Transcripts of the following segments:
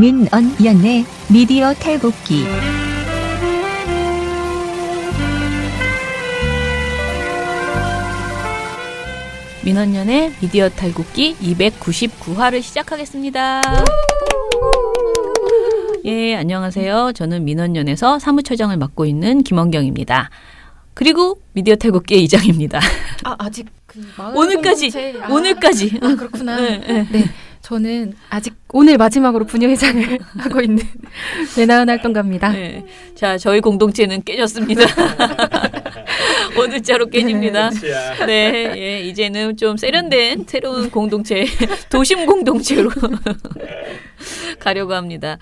민언연의 미디어 탈곡기. 민언연의 미디어 탈곡기 299화를 시작하겠습니다. 예, 안녕하세요. 저는 민언연에서 사무처장을 맡고 있는 김원경입니다. 그리고 미디어 탈곡기의 이장입니다. 아직 오늘까지. 아, 그렇구나. 네. 저는 아직 오늘 마지막으로 부녀회장을 하고 있는 배나은 활동가입니다. 네. 자, 저희 공동체는 깨졌습니다. 오늘자로 깨집니다. 네, 예, 이제는 좀 세련된 새로운 공동체, 도심 공동체로 가려고 합니다.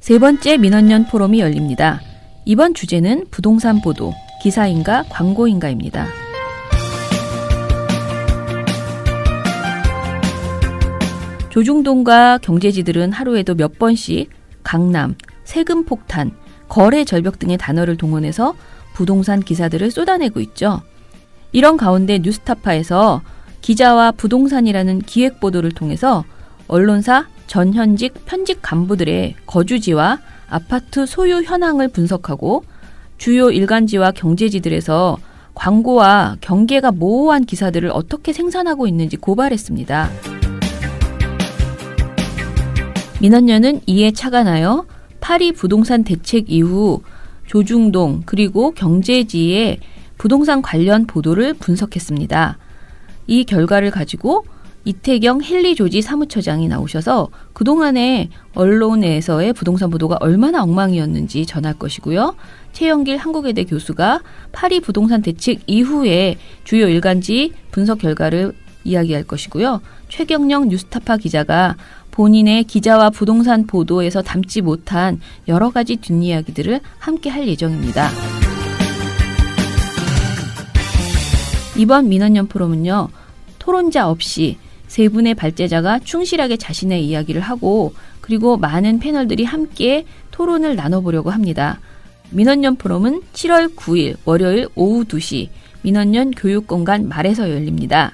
세 번째 민언연 포럼이 열립니다. 이번 주제는 부동산 보도, 기사인가 광고인가입니다. 조중동과 경제지들은 하루에도 몇 번씩 강남, 세금 폭탄, 거래 절벽 등의 단어를 동원해서 부동산 기사들을 쏟아내고 있죠. 이런 가운데 뉴스타파에서 기자와 부동산이라는 기획보도를 통해서 언론사 전현직 편집 간부들의 거주지와 아파트 소유 현황을 분석하고 주요 일간지와 경제지들에서 광고와 경계가 모호한 기사들을 어떻게 생산하고 있는지 고발했습니다. 민언연은 이에 착안하여 파리 부동산 대책 이후 조중동 그리고 경제지의 부동산 관련 보도를 분석했습니다. 이 결과를 가지고 이태경 헨리조지 사무처장이 나오셔서 그동안의 언론에서의 부동산 보도가 얼마나 엉망이었는지 전할 것이고요. 최영길 한국외대 교수가 파리 부동산 대책 이후에 주요 일간지 분석 결과를 이야기할 것이고요. 최경영 뉴스타파 기자가 본인의 기자와 부동산 보도에서 담지 못한 여러 가지 뒷이야기들을 함께 할 예정입니다. 이번 민언연 포럼은요. 토론자 없이 세 분의 발제자가 충실하게 자신의 이야기를 하고 그리고 많은 패널들이 함께 토론을 나눠보려고 합니다. 민언연 포럼은 7월 9일 월요일 오후 2시 민언연 교육공간 말에서 열립니다.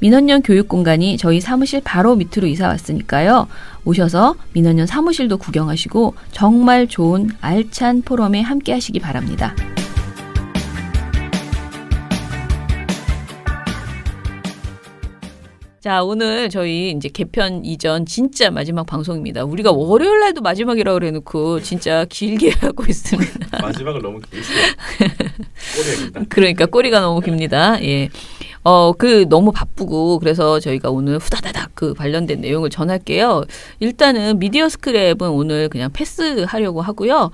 민언연 교육공간이 저희 사무실 바로 밑으로 이사 왔으니까요. 오셔서 민언연 사무실도 구경하시고 정말 좋은 알찬 포럼에 함께 하시기 바랍니다. 자, 오늘 저희 이제 개편 이전 진짜 마지막 방송입니다. 우리가 월요일 날도 마지막이라고 그래놓고 진짜 길게 하고 있습니다. 마지막을 너무 길었어요. 꼬리가 그러니까 꼬리가 너무 깁니다. 예. 너무 바쁘고 그래서 저희가 오늘 후다다닥 관련된 내용을 전할게요. 일단은 미디어 스크랩은 오늘 그냥 패스하려고 하고요.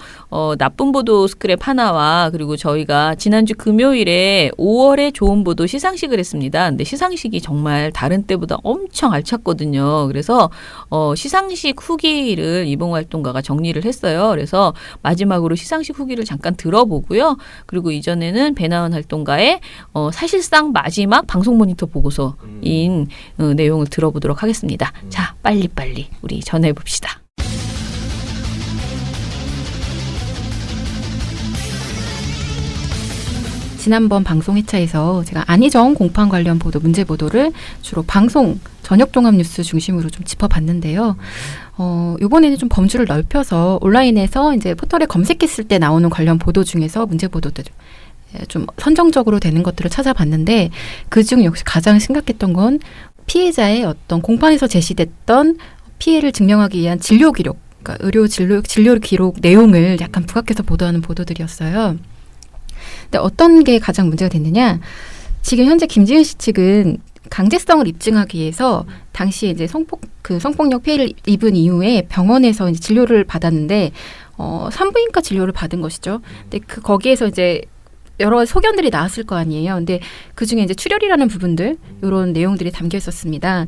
나쁜 보도 스크랩 하나와 그리고 저희가 지난주 금요일에 5월에 좋은 보도 시상식을 했습니다. 근데 시상식이 정말 다른 때보다 엄청 알찼거든요. 그래서 시상식 후기를 이봉 활동가가 정리를 했어요. 그래서 마지막으로 시상식 후기를 잠깐 들어보고요. 그리고 이전에는 배나은 활동가의 사실상 마지막 방송 모니터 보고서인 내용을 들어보도록 하겠습니다. 자, 빨리빨리 우리 전해봅시다. 지난번 방송 회차에서 제가 안희정 공판 관련 보도, 문제 보도를 주로 방송 저녁 종합 뉴스 중심으로 좀 짚어봤는데요. 이번에는 좀 범주를 넓혀서 온라인에서 이제 포털에 검색했을 때 나오는 관련 보도 중에서 문제 보도들 좀 선정적으로 되는 것들을 찾아봤는데 그중 역시 가장 심각했던 건 피해자의 어떤 공판에서 제시됐던 피해를 증명하기 위한 진료 기록, 그러니까 의료 진료 기록 내용을 약간 부각해서 보도하는 보도들이었어요. 근데 어떤 게 가장 문제가 됐느냐? 지금 현재 김지은 씨 측은 강제성을 입증하기 위해서 당시에 이제 성폭력 피해를 입은 이후에 병원에서 이제 진료를 받았는데 산부인과 진료를 받은 것이죠. 근데 거기에서 이제 여러 소견들이 나왔을 거 아니에요. 근데 그중에 이제 출혈이라는 부분들, 이런 내용들이 담겨 있었습니다.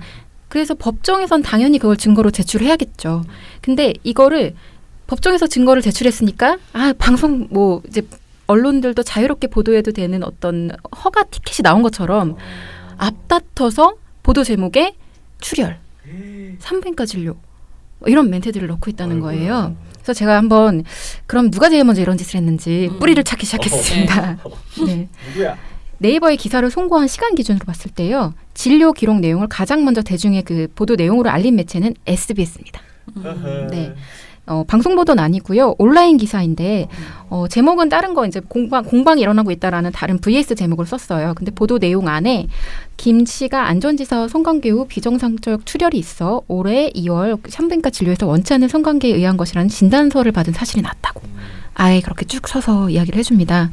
그래서 법정에선 당연히 그걸 증거로 제출해야겠죠. 근데 이거를 법정에서 증거를 제출했으니까 방송 이제 언론들도 자유롭게 보도해도 되는 어떤 허가 티켓이 나온 것처럼 앞다퉈서 보도 제목에 출혈, 산부인과 진료 이런 멘트들을 넣고 있다는 거예요. 그래서 제가 한번 그럼 누가 제일 먼저 이런 짓을 했는지 뿌리를 찾기 시작했습니다. 네. 누구야? 네이버의 기사를 송고한 시간 기준으로 봤을 때요. 진료 기록 내용을 가장 먼저 대중의 그 보도 내용으로 알린 매체는 SBS입니다. 네. 방송 보도는 아니고요. 온라인 기사인데 제목은 다른 거 이제 공방이 일어나고 있다라는 다른 VS 제목을 썼어요. 근데 보도 내용 안에 김 씨가 안전지사 성관계 후 비정상적 출혈이 있어 올해 2월 산부인과 진료에서 원치 않는 성관계에 의한 것이라는 진단서를 받은 사실이 났다고. 아예 그렇게 쭉 서서 이야기를 해줍니다.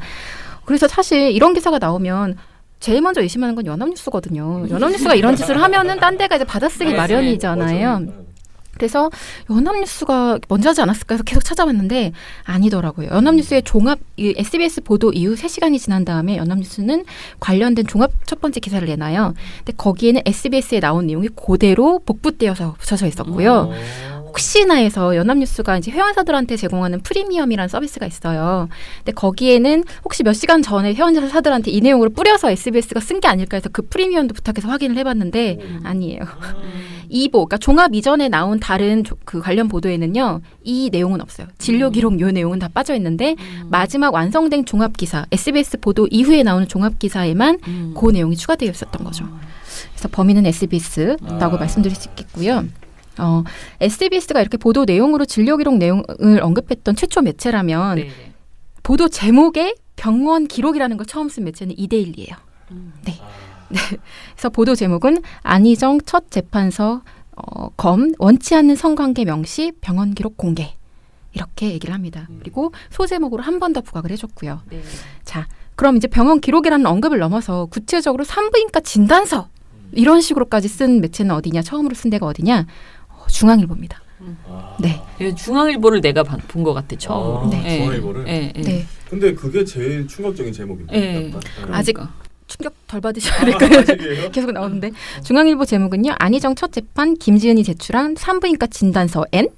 그래서 사실 이런 기사가 나오면 제일 먼저 의심하는 건 연합뉴스거든요. 연합뉴스가 이런 짓을 하면은 딴 데가 이제 받아쓰기 마련이잖아요. 그래서 연합뉴스가 먼저 하지 않았을까 해서 계속 찾아봤는데 아니더라고요. 연합뉴스의 종합 SBS 보도 이후 3시간이 지난 다음에 연합뉴스는 관련된 종합 첫 번째 기사를 내놔요. 근데 거기에는 SBS에 나온 내용이 그대로 복붙되어서 붙여져 있었고요. 혹시나 해서 연합뉴스가 이제 회원사들한테 제공하는 프리미엄이라는 서비스가 있어요. 근데 거기에는 혹시 몇 시간 전에 회원사들한테 이 내용을 뿌려서 SBS가 쓴 게 아닐까 해서 그 프리미엄도 부탁해서 확인을 해봤는데 아니에요. 2보, 그러니까 종합 이전에 나온 다른 그 관련 보도에는요. 이 내용은 없어요. 진료 기록 요 내용은 다 빠져 있는데 마지막 완성된 종합 기사, SBS 보도 이후에 나오는 종합 기사에만 그 내용이 추가되어 있었던 거죠. 그래서 범인은 SBS라고 말씀드릴 수 있겠고요. SBS가 이렇게 보도 내용으로 진료 기록 내용을 언급했던 최초 매체라면 네네. 보도 제목에 병원 기록이라는 걸 처음 쓴 매체는 이데일리예요. 네. 네. 그래서 보도 제목은 안희정 첫 재판서 검 원치 않는 성관계 명시 병원 기록 공개 이렇게 얘기를 합니다. 그리고 소제목으로 한 번 더 부각을 해줬고요. 네. 자, 그럼 이제 병원 기록이라는 언급을 넘어서 구체적으로 산부인과 진단서 이런 식으로까지 쓴 매체는 어디냐? 처음으로 쓴 데가 어디냐? 중앙일보입니다. 네. 중앙일보를 내가 본 것 같아 처음. 네. 중앙일보를. 네. 네. 근데 그게 제일 충격적인 제목인데. 네. 아직 그러니까. 충격 덜 받으셔야 될까요? 아직이에요? 계속 나오는데 중앙일보 제목은요. 안희정 첫 재판 김지은이 제출한 산부인과 진단서 N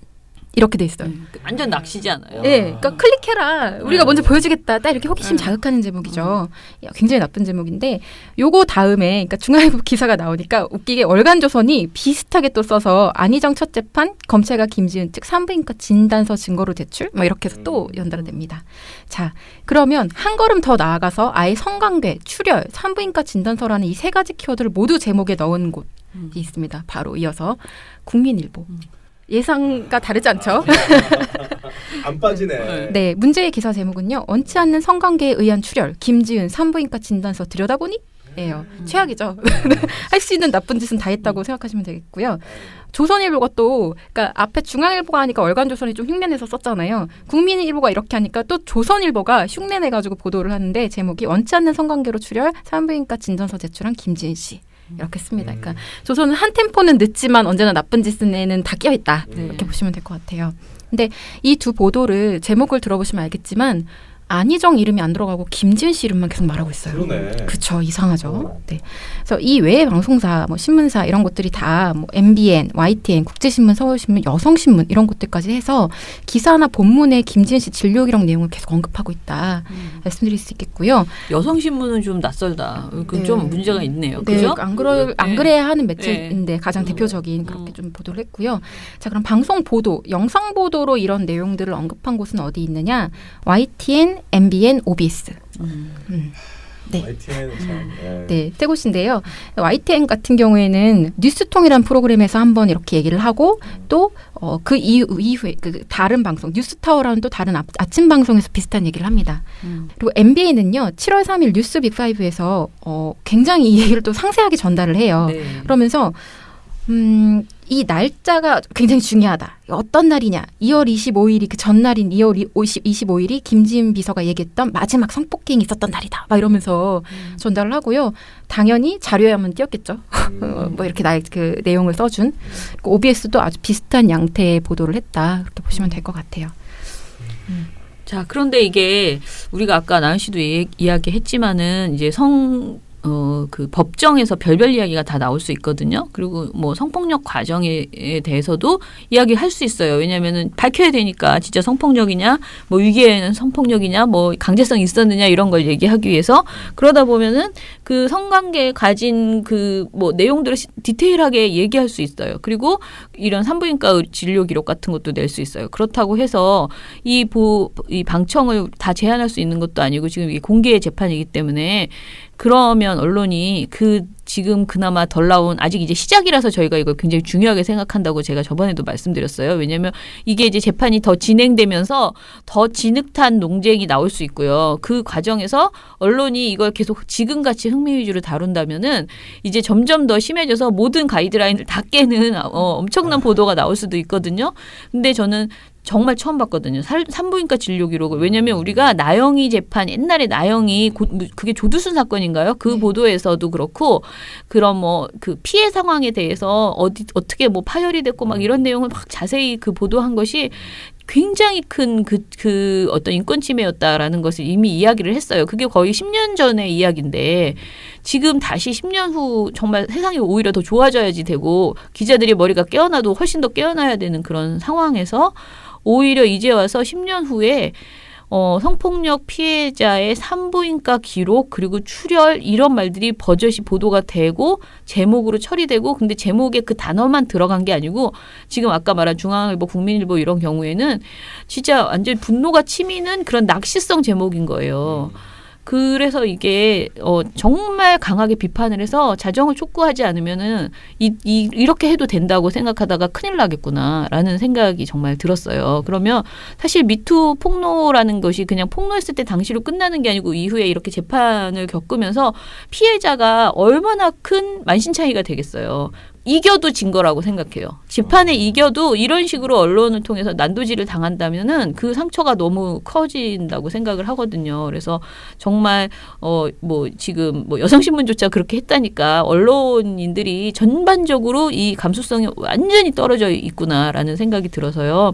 이렇게 돼 있어요. 완전 낚시지 않아요? 네, 그러니까 클릭해라. 우리가 먼저 보여주겠다. 딱 이렇게 호기심 자극하는 제목이죠. 굉장히 나쁜 제목인데 요거 다음에 그러니까 중앙일보 기사가 나오니까 웃기게 월간조선이 비슷하게 또 써서 안희정 첫 재판 검찰과 김지은 측 산부인과 진단서 증거로 제출 뭐 이렇게 해서 또 연달아냅니다. 자, 그러면 한 걸음 더 나아가서 아예 성관계, 출혈, 산부인과 진단서라는 이 세 가지 키워드를 모두 제목에 넣은 곳이 있습니다. 바로 이어서 국민일보. 예상과 다르지 않죠? 안 빠지네. 네, 문제의 기사 제목은요. 원치 않는 성관계에 의한 출혈, 김지은 산부인과 진단서 들여다보니? 예요. 최악이죠. 할 수 있는 나쁜 짓은 다 했다고 생각하시면 되겠고요. 조선일보가 또 그러니까 앞에 중앙일보가 하니까 월간조선이 좀 흉내내서 썼잖아요. 국민일보가 이렇게 하니까 또 조선일보가 흉내내가지고 보도를 하는데 제목이 원치 않는 성관계로 출혈, 산부인과 진단서 제출한 김지은 씨. 이렇게 씁니다. 그러니까 조선은 한 템포는 늦지만 언제나 나쁜 짓은 애는 다 끼어있다. 이렇게 보시면 될 것 같아요. 근데 이 두 보도를 제목을 들어보시면 알겠지만 안희정 이름이 안 들어가고 김지은 씨 이름만 계속 말하고 있어요. 그러네. 그쵸. 이상하죠. 네. 그래서 이 외의 방송사, 뭐 신문사 이런 것들이 다 뭐 MBN, YTN, 국제신문, 서울신문, 여성신문 이런 것들까지 해서 기사나 본문에 김지은 씨 진료 기록 내용을 계속 언급하고 있다. 말씀드릴 수 있겠고요. 여성신문은 좀 낯설다. 네. 좀 문제가 있네요. 네, 그죠? 안 그래야 하는 매체인데 가장 대표적인 그렇게 좀 보도를 했고요. 자, 그럼 방송 보도, 영상 보도로 이런 내용들을 언급한 곳은 어디 있느냐? YTN, MBN, OBS. 네. YTN 참. 네, 세 곳인데요. YTN 같은 경우에는 뉴스통이라는 프로그램에서 한번 이렇게 얘기를 하고 또 그 이후에 그 다른 방송 뉴스타워라는 또 다른 아침 방송에서 비슷한 얘기를 합니다. 그리고 MBN은요 7월 3일 뉴스 빅5에서 굉장히 이 얘기를 또 상세하게 전달을 해요. 네. 그러면서 이 날짜가 굉장히 중요하다. 어떤 날이냐? 2월 25일이 그 전날인 2월 25일이 김지은 비서가 얘기했던 마지막 성폭행이 있었던 날이다. 막 이러면서 전달을 하고요. 당연히 자료에 한번 띄었겠죠. 뭐 이렇게 그 내용을 써준. OBS도 아주 비슷한 양태의 보도를 했다. 그렇게 보시면 될 것 같아요. 자, 그런데 이게 우리가 아까 나은 씨도 이야기했지만은 이제 그 법정에서 별별 이야기가 다 나올 수 있거든요. 그리고 뭐 성폭력 과정에 대해서도 이야기할 수 있어요. 왜냐하면은 밝혀야 되니까 진짜 성폭력이냐, 뭐 위계에는 성폭력이냐, 뭐 강제성이 있었느냐 이런 걸 얘기하기 위해서 그러다 보면은 그 성관계에 가진 그 뭐 내용들을 디테일하게 얘기할 수 있어요. 그리고 이런 산부인과 진료 기록 같은 것도 낼 수 있어요. 그렇다고 해서 이 방청을 다 제한할 수 있는 것도 아니고 지금 이게 공개 재판이기 때문에 그러면 언론이 지금 그나마 덜 나온 아직 이제 시작이라서 저희가 이걸 굉장히 중요하게 생각한다고 제가 저번에도 말씀드렸어요. 왜냐하면 이게 이제 재판이 더 진행되면서 더 진흙탄 논쟁이 나올 수 있고요. 그 과정에서 언론이 이걸 계속 지금같이 흥미 위주로 다룬다면은 이제 점점 더 심해져서 모든 가이드라인을 다 깨는 엄청난 보도가 나올 수도 있거든요. 근데 저는 정말 처음 봤거든요. 산부인과 진료 기록을. 왜냐하면 우리가 나영이 재판, 옛날에 나영이 그게 조두순 사건인가요? 그 보도에서도 그렇고 그런 뭐 그 피해 상황에 대해서 어떻게 뭐 파열이 됐고 막 이런 내용을 막 자세히 그 보도한 것이 굉장히 큰 그 어떤 인권 침해였다라는 것을 이미 이야기를 했어요. 그게 거의 10년 전의 이야기인데 지금 다시 10년 후 정말 세상이 오히려 더 좋아져야지 되고 기자들이 머리가 깨어나도 훨씬 더 깨어나야 되는 그런 상황에서 오히려 이제 와서 10년 후에 성폭력 피해자의 산부인과 기록 그리고 출혈 이런 말들이 버젓이 보도가 되고 제목으로 처리되고 근데 제목에 그 단어만 들어간 게 아니고 지금 아까 말한 중앙일보, 국민일보 이런 경우에는 진짜 완전 분노가 치미는 그런 낚시성 제목인 거예요. 그래서 이게 정말 강하게 비판을 해서 자정을 촉구하지 않으면은 이렇게 해도 된다고 생각하다가 큰일 나겠구나라는 생각이 정말 들었어요. 그러면 사실 미투 폭로라는 것이 그냥 폭로했을 때 당시로 끝나는 게 아니고 이후에 이렇게 재판을 겪으면서 피해자가 얼마나 큰 만신창이가 되겠어요. 이겨도 진 거라고 생각해요. 재판에 이겨도 이런 식으로 언론을 통해서 난도질을 당한다면은 그 상처가 너무 커진다고 생각을 하거든요. 그래서 정말 뭐 지금 뭐 여성신문조차 그렇게 했다니까 언론인들이 전반적으로 이 감수성이 완전히 떨어져 있구나라는 생각이 들어서요.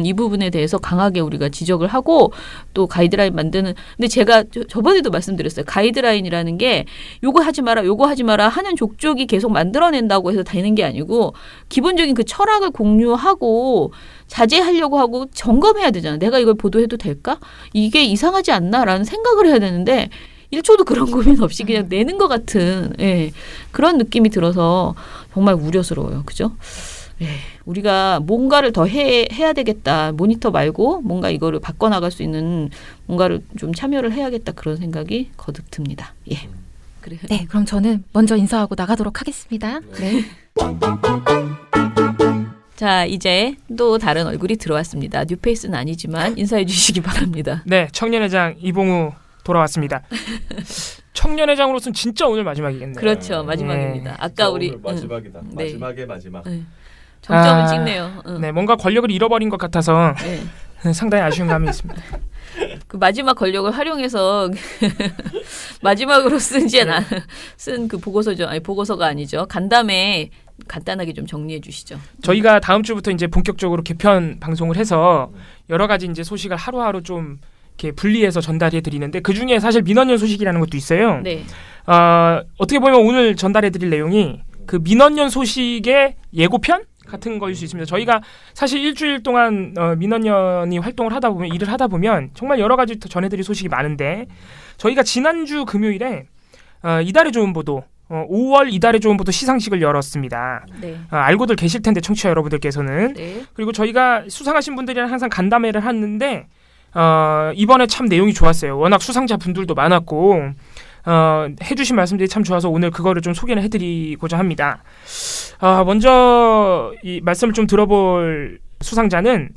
이 부분에 대해서 강하게 우리가 지적을 하고 또 가이드라인 만드는. 근데 제가 저번에도 말씀드렸어요. 가이드라인이라는 게 요거 하지 마라, 요거 하지 마라 하는 족족이 계속 만들어낸다고 해서 되는 게 아니고 기본적인 그 철학을 공유하고 자제하려고 하고 점검해야 되잖아. 내가 이걸 보도해도 될까? 이게 이상하지 않나라는 생각을 해야 되는데 1초도 그런 고민 없이 그냥 내는 것 같은 그런 느낌이 들어서 정말 우려스러워요. 그죠? 우리가 뭔가를 더 해야 되겠다. 모니터 말고 뭔가 이거를 바꿔나갈 수 있는 뭔가를 좀 참여를 해야겠다. 그런 생각이 거듭 듭니다. 그래요. 네, 그럼 저는 먼저 인사하고 나가도록 하겠습니다. 네. 자, 이제 또 다른 얼굴이 들어왔습니다. 뉴페이스는 아니지만 인사해 주시기 바랍니다. 네, 청년회장 이봉우 돌아왔습니다. 청년회장으로서는 진짜 오늘 마지막이겠네요. 그렇죠, 마지막입니다. 아까 우리 마지막이다. 네. 마지막의 마지막. 정점을 찍네요. 네, 뭔가 권력을 잃어버린 것 같아서 상당히 아쉬운 감이 있습니다. 그 마지막 권력을 활용해서 마지막으로 쓴 그 보고서죠. 아니 보고서가 아니죠. 간담회 간단하게 좀 정리해 주시죠. 저희가 다음 주부터 이제 본격적으로 개편 방송을 해서 여러 가지 이제 소식을 하루하루 좀 이렇게 분리해서 전달해 드리는데 그 중에 사실 민원연 소식이라는 것도 있어요. 네. 어떻게 보면 오늘 전달해 드릴 내용이 그 민원연 소식의 예고편 같은 거일 수 있습니다. 저희가 사실 일주일 동안 민원연이 활동을 하다 보면 일을 하다 보면 정말 여러 가지 전해드릴 소식이 많은데 저희가 지난주 금요일에 이달의 좋은 보도 5월 이달의 좋은 보도 시상식을 열었습니다. 네. 알고들 계실 텐데 청취자 여러분들께서는 네. 그리고 저희가 수상하신 분들이랑 항상 간담회를 하는데 이번에 참 내용이 좋았어요. 워낙 수상자 분들도 많았고 해주신 말씀들이 참 좋아서 오늘 그거를 좀 소개를 해드리고자 합니다. 먼저 이 말씀을 좀 들어볼 수상자는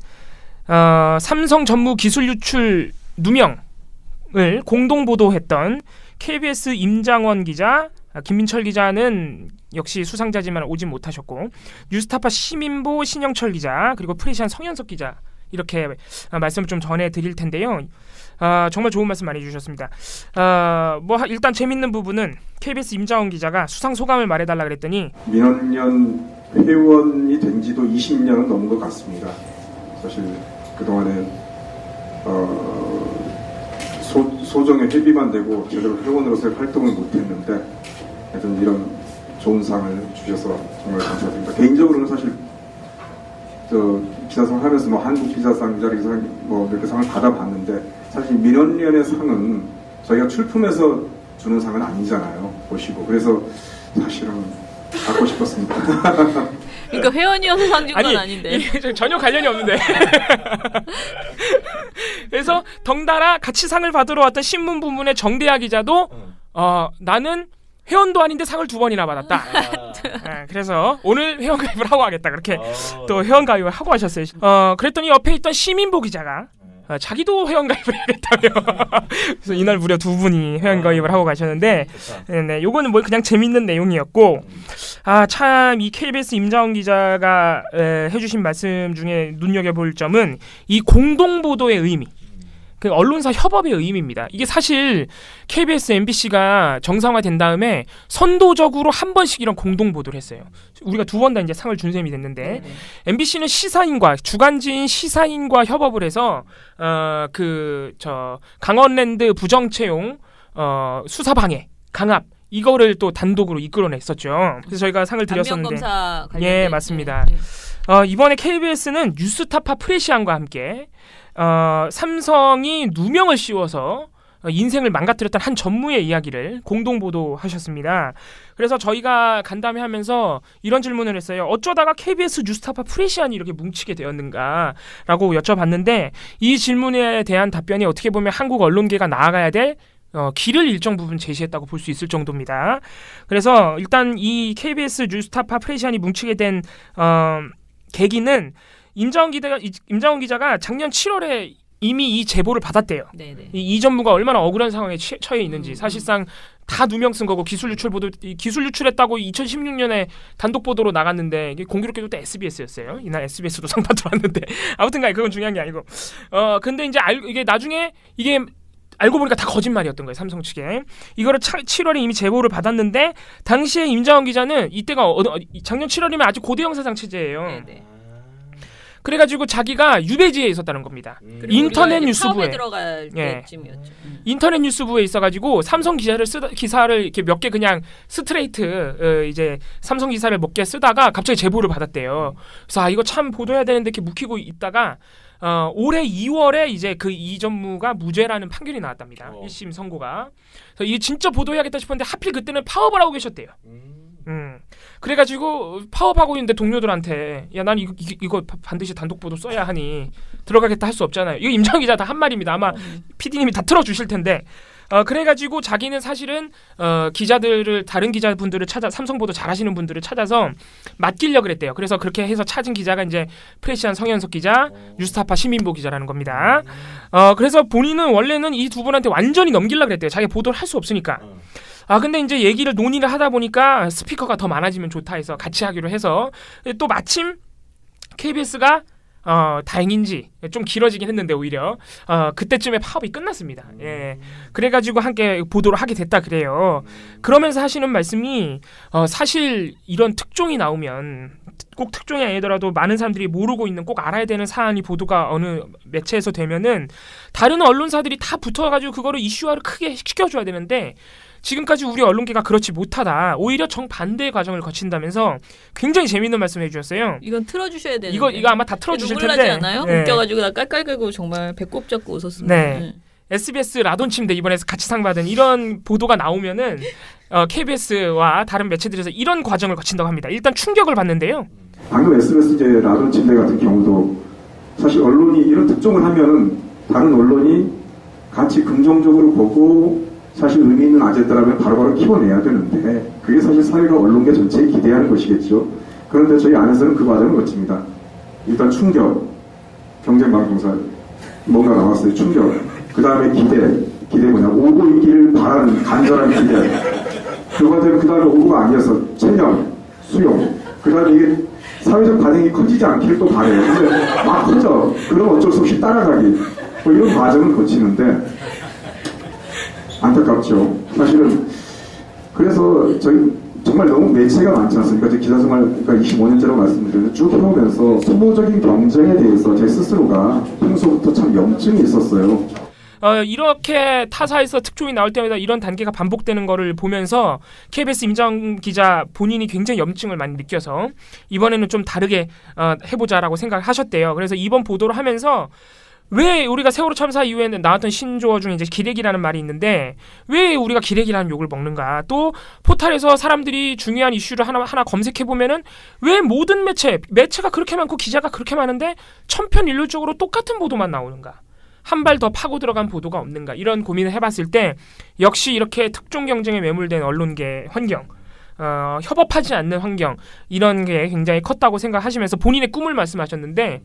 삼성 전무 기술 유출 누명을 공동 보도했던 KBS 임장원 기자, 김민철 기자는 역시 수상자지만 오지 못하셨고 뉴스타파 시민보 신영철 기자 그리고 프레시안 성현석 기자 이렇게 말씀을 좀 전해드릴 텐데요. 정말 좋은 말씀 많이 해주셨습니다. 일단 재밌는 부분은 KBS 임장원 기자가 수상 소감을 말해달라 그랬더니 민원연 회원이 된 지도 20년은 넘은 것 같습니다. 사실 그동안에 소정의 회비만 되고 제대로 회원으로서의 활동을 못했는데 하여튼 이런 좋은 상을 주셔서 정말 감사드립니다. 개인적으로는 사실 기자상을 하면서 뭐 한국 기자상, 기자리상 뭐 이렇게 상을 받아봤는데 사실 민원연의 상은 저희가 출품해서 주는 상은 아니잖아요. 보시고 그래서 사실은 받고 싶었습니다. 그러니까 회원이어서 상 준 건 아닌데. 전혀 관련이 없는데. 그래서 덩달아 같이 상을 받으러 왔던 신문 부문의 정대하 기자도 나는 회원도 아닌데 상을 2번이나 받았다. 그래서 오늘 회원 가입을 하고 하겠다. 그렇게 또 회원 가입을 하고 하셨어요. 그랬더니 옆에 있던 시민보 기자가 자기도 회원 가입을 해야겠다며. 그래서 이날 무려 2분이 회원 가입을 하고 가셨는데, 네, 요거는 뭐 그냥 재밌는 내용이었고, 참 이 KBS 임장원 기자가 해주신 말씀 중에 눈여겨볼 점은 이 공동보도의 의미. 그 언론사 협업의 의미입니다. 이게 사실 KBS, MBC가 정상화된 다음에 선도적으로 한 번씩 이런 공동 보도를 했어요. 우리가 2번 다 이제 상을 준 셈이 됐는데 MBC는 시사인과 주간지인 시사인과 협업을 해서 강원랜드 부정채용 수사 방해 강압 이거를 또 단독으로 이끌어냈었죠. 그래서 저희가 상을 드렸었는데, 예, 맞습니다. 이번에 KBS는 뉴스타파 프레시안과 함께 삼성이 누명을 씌워서 인생을 망가뜨렸던 한 전무의 이야기를 공동 보도하셨습니다. 그래서 저희가 간담회 하면서 이런 질문을 했어요. 어쩌다가 KBS 뉴스타파 프레시안이 이렇게 뭉치게 되었는가라고 여쭤봤는데 이 질문에 대한 답변이 어떻게 보면 한국 언론계가 나아가야 될 길을 일정 부분 제시했다고 볼 수 있을 정도입니다. 그래서 일단 이 KBS 뉴스타파 프레시안이 뭉치게 된 계기는 임장원 기자가 작년 7월에 이미 이 제보를 받았대요. 이 전무가 얼마나 억울한 상황에 처해 있는지. 사실상 다 누명 쓴 거고 기술 유출했다고 2016년에 단독 보도로 나갔는데 이게 공교롭게도 또 SBS였어요. 이날 SBS도 상 받으러 왔는데 아무튼간에 그건 중요한 게 아니고. 근데 이제 이게 나중에 이게 알고 보니까 다 거짓말이었던 거예요. 삼성 측에. 이거를 7월에 이미 제보를 받았는데 당시에 임장원 기자는 이때가 작년 7월이면 아직 고대 형사상 체제예요. 네네. 그래가지고 자기가 유배지에 있었다는 겁니다. 인터넷 뉴스부에 들어갈 때쯤이었죠. 인터넷 뉴스부에 있어가지고 삼성 기사를 이렇게 몇 개 그냥 스트레이트 이제 삼성 기사를 몇 개 쓰다가 갑자기 제보를 받았대요. 그래서 이거 참 보도해야 되는데 이렇게 묵히고 있다가 올해 2월에 이제 그 이 전무가 무죄라는 판결이 나왔답니다. 1심 선고가. 그래서 이게 진짜 보도해야겠다 싶었는데 하필 그때는 파업을 하고 계셨대요. 그래가지고 파업하고 있는데 동료들한테 야, 난 이거 반드시 단독 보도 써야 하니 들어가겠다 할 수 없잖아요. 이거 임장원 기자 다 한 말입니다. 아마 PD님이 다 틀어주실 텐데. 그래가지고 자기는 사실은 기자들을 다른 기자분들을 삼성보도 잘하시는 분들을 찾아서 맡기려고 그랬대요. 그래서 그렇게 해서 찾은 기자가 이제 프레시안 성현석 기자, 뉴스타파 시민보 기자라는 겁니다. 그래서 본인은 원래는 이 두 분한테 완전히 넘기려고 그랬대요. 자기 보도를 할 수 없으니까. 근데 이제 얘기를 논의를 하다 보니까 스피커가 더 많아지면 좋다 해서 같이 하기로 해서 또 마침 KBS가 다행인지 좀 길어지긴 했는데 오히려 그때쯤에 파업이 끝났습니다. 예. 그래가지고 함께 보도를 하게 됐다 그래요. 그러면서 하시는 말씀이 사실 이런 특종이 나오면 꼭 특종이 아니더라도 많은 사람들이 모르고 있는 꼭 알아야 되는 사안이 보도가 어느 매체에서 되면은 다른 언론사들이 다 붙어가지고 그거를 이슈화를 크게 시켜줘야 되는데 지금까지 우리 언론계가 그렇지 못하다. 오히려 정반대의 과정을 거친다면서 굉장히 재미있는 말씀을 해주셨어요. 이건 틀어주셔야 되는데. 이거 아마 다 틀어주실 텐데. 눈물 나지 않아요? 네. 웃겨가지고 나 깔깔대고 정말 배꼽 잡고 웃었습니다. 네. SBS 라돈 침대 이번에 같이 상 받은 이런 보도가 나오면은 KBS와 다른 매체들에서 이런 과정을 거친다고 합니다. 일단 충격을 받는데요. 방금 SBS 이제 라돈 침대 같은 경우도 사실 언론이 이런 특종을 하면은 다른 언론이 같이 긍정적으로 보고 사실 의미 있는 아젠다라면 바로바로 키워내야 되는데 그게 사실 사회가 언론계 전체에 기대하는 것이겠죠. 그런데 저희 안에서는 그 과정을 거칩니다. 일단 충격, 경쟁방송사 뭔가 나왔어요. 충격. 그 다음에 기대 뭐냐 오고 있기를 바라는 간절한 기대. 그 다음에 오고가 아니어서 체념, 수용. 그 다음에 이게 사회적 반응이 커지지 않기를 또 바래요. 근데 막 커져. 그럼 어쩔 수 없이 따라가기. 뭐 이런 과정을 거치는데 안타깝죠. 사실은 그래서 저희 정말 너무 매체가 많지 않습니까? 제 기자 생활 25년째라고 말씀드렸는데 쭉 해오면서 소모적인 경쟁에 대해서 제 스스로가 평소부터 참 염증이 있었어요. 이렇게 타사에서 특종이 나올 때마다 이런 단계가 반복되는 거를 보면서 KBS 임장 기자 본인이 굉장히 염증을 많이 느껴서 이번에는 좀 다르게 해보자라고 생각하셨대요. 그래서 이번 보도를 하면서 왜 우리가 세월호 참사 이후에는 나왔던 신조어 중에 이제 기레기라는 말이 있는데 왜 우리가 기레기라는 욕을 먹는가? 또 포털에서 사람들이 중요한 이슈를 하나 검색해 보면은 왜 모든 매체가 그렇게 많고 기자가 그렇게 많은데 천편일률적으로 똑같은 보도만 나오는가? 한 발 더 파고 들어간 보도가 없는가? 이런 고민을 해봤을 때 역시 이렇게 특종 경쟁에 매몰된 언론계 환경, 협업하지 않는 환경 이런 게 굉장히 컸다고 생각하시면서 본인의 꿈을 말씀하셨는데.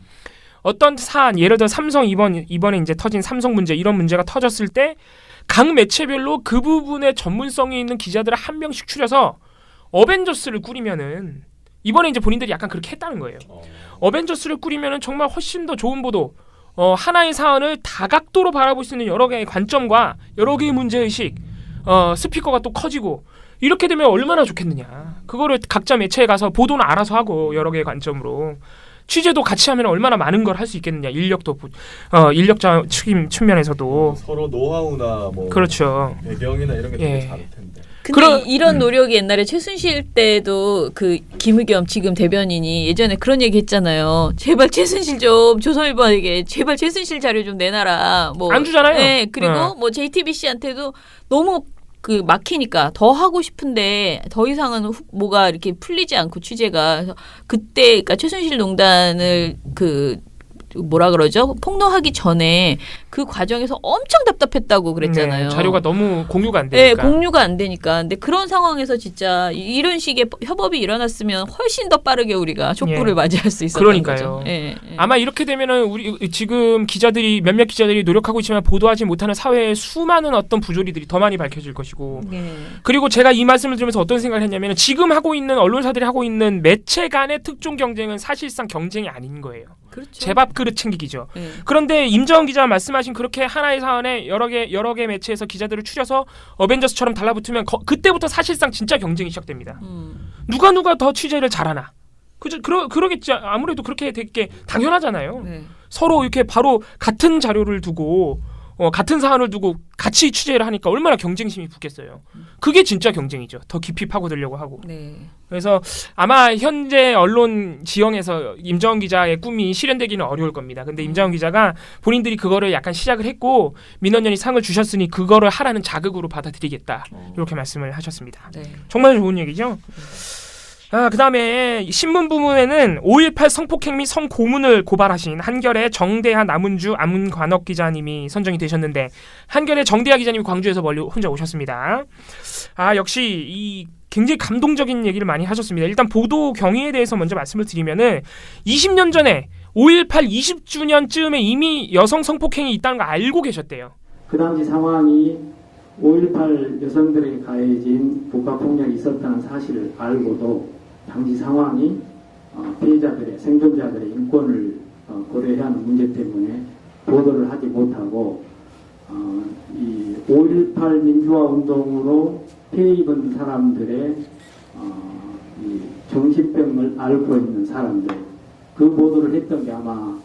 어떤 사안, 예를 들어 삼성 이번에 이제 터진 삼성 문제 이런 문제가 터졌을 때 각 매체별로 그 부분에 전문성이 있는 기자들을 한 명씩 추려서 어벤져스를 꾸리면은 이번에 이제 본인들이 약간 그렇게 했다는 거예요. 어벤져스를 꾸리면은 정말 훨씬 더 좋은 보도, 하나의 사안을 다각도로 바라볼 수 있는 여러 개의 관점과 여러 개의 문제의식, 스피커가 또 커지고 이렇게 되면 얼마나 좋겠느냐. 그거를 각자 매체에 가서 보도는 알아서 하고 여러 개의 관점으로. 취재도 같이 하면 얼마나 많은 걸 할 수 있겠느냐. 인력자 측면에서도 서로 노하우나 뭐 그렇죠. 배경이나 이런 게 되게 다를 텐데. 근데 이런 노력이 옛날에 최순실 때도 그 김의겸 지금 대변인이 예전에 그런 얘기 했잖아요. 제발 최순실 좀 조선일보에게 제발 최순실 자료 좀 내놔라. 뭐 안 주잖아요. 네, 그리고 뭐 JTBC한테도 너무 그 막히니까 더 하고 싶은데 더 이상은 뭐가 이렇게 풀리지 않고 취재가 그래서 그때 그러니까 최순실 농단을 그 뭐라 그러죠? 폭로하기 전에 그 과정에서 엄청 답답했다고 그랬잖아요. 네, 자료가 너무 공유가 안 네, 되니까. 공유가 안 되니까. 근데 그런 상황에서 진짜 이런 식의 협업이 일어났으면 훨씬 더 빠르게 우리가 촉구를 맞이할 수 있었던 그러니까요. 거죠. 예, 예. 아마 이렇게 되면은 우리 지금 몇몇 기자들이 노력하고 있지만 보도하지 못하는 사회의 수많은 어떤 부조리들이 더 많이 밝혀질 것이고. 네. 그리고 제가 이 말씀을 드리면서 어떤 생각을 했냐면 지금 하고 있는 언론사들이 하고 있는 매체 간의 특종 경쟁은 사실상 경쟁이 아닌 거예요. 그렇죠. 제 밥 그릇 챙기기죠. 네. 그런데 임정은 기자가 말씀하신 그렇게 하나의 사안에 여러 개 매체에서 기자들을 추려서 어벤져스처럼 달라붙으면 그때부터 사실상 진짜 경쟁이 시작됩니다. 누가 더 취재를 잘하나. 그러겠지. 아무래도 그렇게 되게 당연하잖아요. 네. 서로 이렇게 바로 같은 자료를 두고 같은 사안을 두고 같이 취재를 하니까 얼마나 경쟁심이 붙겠어요. 그게 진짜 경쟁이죠. 더 깊이 파고들려고 하고. 네. 그래서 아마 현재 언론 지형에서 임정은 기자의 꿈이 실현되기는 어려울 겁니다. 근데 임정은 기자가 본인들이 그거를 약간 시작을 했고 민원연이 상을 주셨으니 그거를 하라는 자극으로 받아들이겠다. 이렇게 말씀을 하셨습니다. 네. 정말 좋은 얘기죠. 그다음에 신문 부문에는 5.18 성폭행 및 성고문을 고발하신 한겨레 정대하 남은주 안문관업 기자님이 선정이 되셨는데 한겨레 정대하 기자님이 광주에서 멀리 혼자 오셨습니다. 역시 이 굉장히 감동적인 얘기를 많이 하셨습니다. 일단 보도 경위에 대해서 먼저 말씀을 드리면은 20년 전에 5.18 20주년쯤에 이미 여성 성폭행이 있다는 거 알고 계셨대요. 그 당시 상황이 5.18 여성들에게 가해진 국가폭력이 있었다는 사실을 알고도 당시 상황이 피해자들의 생존자들의 인권을 고려해야 하는 문제 때문에 보도를 하지 못하고 이 5.18 민주화 운동으로 피해 입은 사람들의 이 정신병을 앓고 있는 사람들 그 보도를 했던 게 아마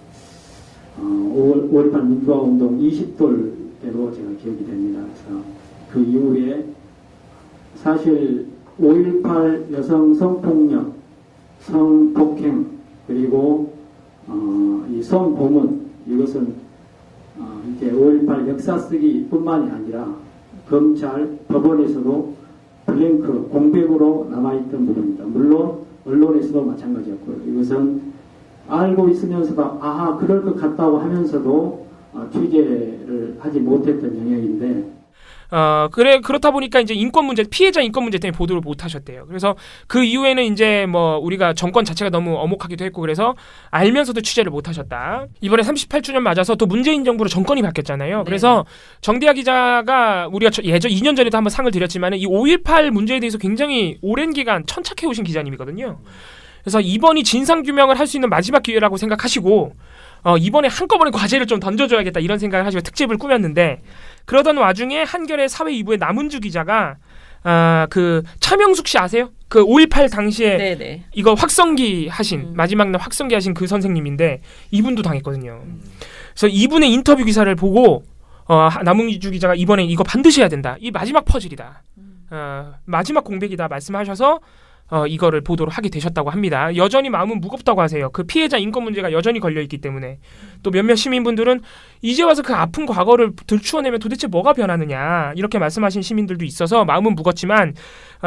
5.18 민주화 운동 20돌 때로 제가 기억이 됩니다. 그래서 그 이후에 사실 5.18 여성 성폭력, 성폭행 그리고 이 성고문 이것은 이제 5.18 역사 쓰기뿐만이 아니라 검찰, 법원에서도 블랭크, 공백으로 남아있던 부분입니다. 물론 언론에서도 마찬가지였고요. 이것은 알고 있으면서도 그럴 것 같다고 하면서도 취재를 하지 못했던 영역인데 그렇다 보니까 이제 피해자 인권 문제 때문에 보도를 못 하셨대요. 그래서 그 이후에는 이제 뭐 우리가 정권 자체가 너무 엄혹하기도 했고 그래서 알면서도 취재를 못 하셨다. 이번에 38주년 맞아서 또 문재인 정부로 정권이 바뀌었잖아요. 그래서 정대하 기자가 우리가 2년 전에도 한번 상을 드렸지만 이 5.18 문제에 대해서 굉장히 오랜 기간 천착해 오신 기자님이거든요. 그래서 이번이 진상규명을 할 수 있는 마지막 기회라고 생각하시고 이번에 한꺼번에 과제를 좀 던져줘야겠다 이런 생각을 하시고 특집을 꾸몄는데 그러던 와중에 한겨레 사회 2부의 남은주 기자가 그 차명숙 씨 아세요? 그 5.18 당시에 네네. 이거 확성기 하신 마지막 날 확성기 하신 그 선생님인데 이분도 당했거든요. 그래서 이분의 인터뷰 기사를 보고 남웅주 기자가 이번에 이거 반드시 해야 된다. 이 마지막 퍼즐이다. 마지막 공백이다 말씀하셔서 이거를 보도를 하게 되셨다고 합니다. 여전히 마음은 무겁다고 하세요. 그 피해자 인권 문제가 여전히 걸려있기 때문에. 또 몇몇 시민분들은 이제 와서 그 아픈 과거를 들추어내면 도대체 뭐가 변하느냐 이렇게 말씀하신 시민들도 있어서 마음은 무겁지만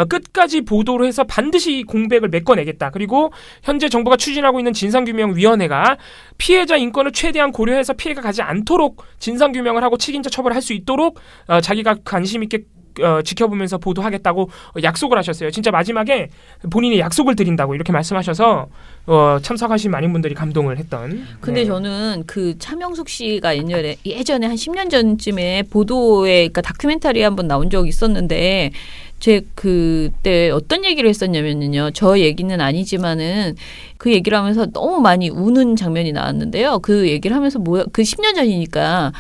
끝까지 보도를 해서 반드시 공백을 메꿔내겠다. 그리고 현재 정부가 추진하고 있는 진상규명위원회가 피해자 인권을 최대한 고려해서 피해가 가지 않도록 진상규명을 하고 책임자 처벌을 할 수 있도록 자기가 관심 있게 지켜보면서 보도하겠다고 약속을 하셨어요. 진짜 마지막에 본인이 약속을 드린다고 이렇게 말씀하셔서 참석하신 많은 분들이 감동을 했던. 근데 저는 그 차명숙 씨가 예전에 한 10년 전쯤에 보도에 그러니까 다큐멘터리에 한번 나온 적이 있었는데 제 그때 어떤 얘기를 했었냐면요. 저 얘기는 아니지만은 그 얘기를 하면서 너무 많이 우는 장면이 나왔는데요. 그 얘기를 하면서 그 10년 전이니까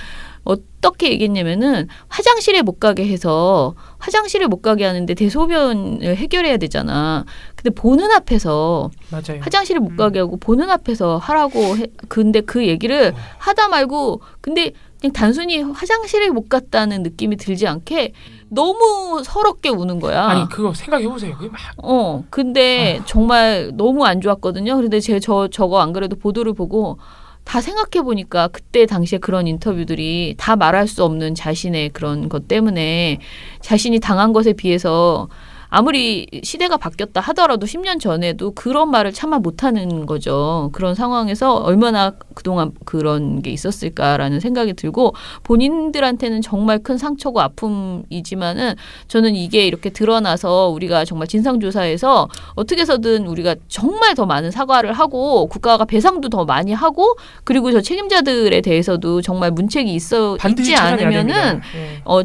어떻게 얘기했냐면은 화장실에 못 가게 해서 화장실에 못 가게 하는데 대소변을 해결해야 되잖아. 근데 보는 앞에서 맞아요. 화장실에 못 가게 하고 보는 앞에서 하라고 근데 그 얘기를 하다 말고 근데 그냥 단순히 화장실에 못 갔다는 느낌이 들지 않게 너무 서럽게 우는 거야. 아니 그거 생각해보세요. 그게 막. 근데 정말 너무 안 좋았거든요. 그런데 저거 안 그래도 보도를 보고 다 생각해보니까 그때 당시에 그런 인터뷰들이 다 말할 수 없는 자신의 그런 것 때문에 자신이 당한 것에 비해서 아무리 시대가 바뀌었다 하더라도 10년 전에도 그런 말을 차마 못하는 거죠. 그런 상황에서 얼마나 그동안 그런 게 있었을까라는 생각이 들고 본인들한테는 정말 큰 상처고 아픔이지만은 저는 이게 이렇게 드러나서 우리가 정말 진상조사에서 어떻게 해서든 우리가 정말 더 많은 사과를 하고 국가가 배상도 더 많이 하고 그리고 저 책임자들에 대해서도 정말 문책이 있지 않으면은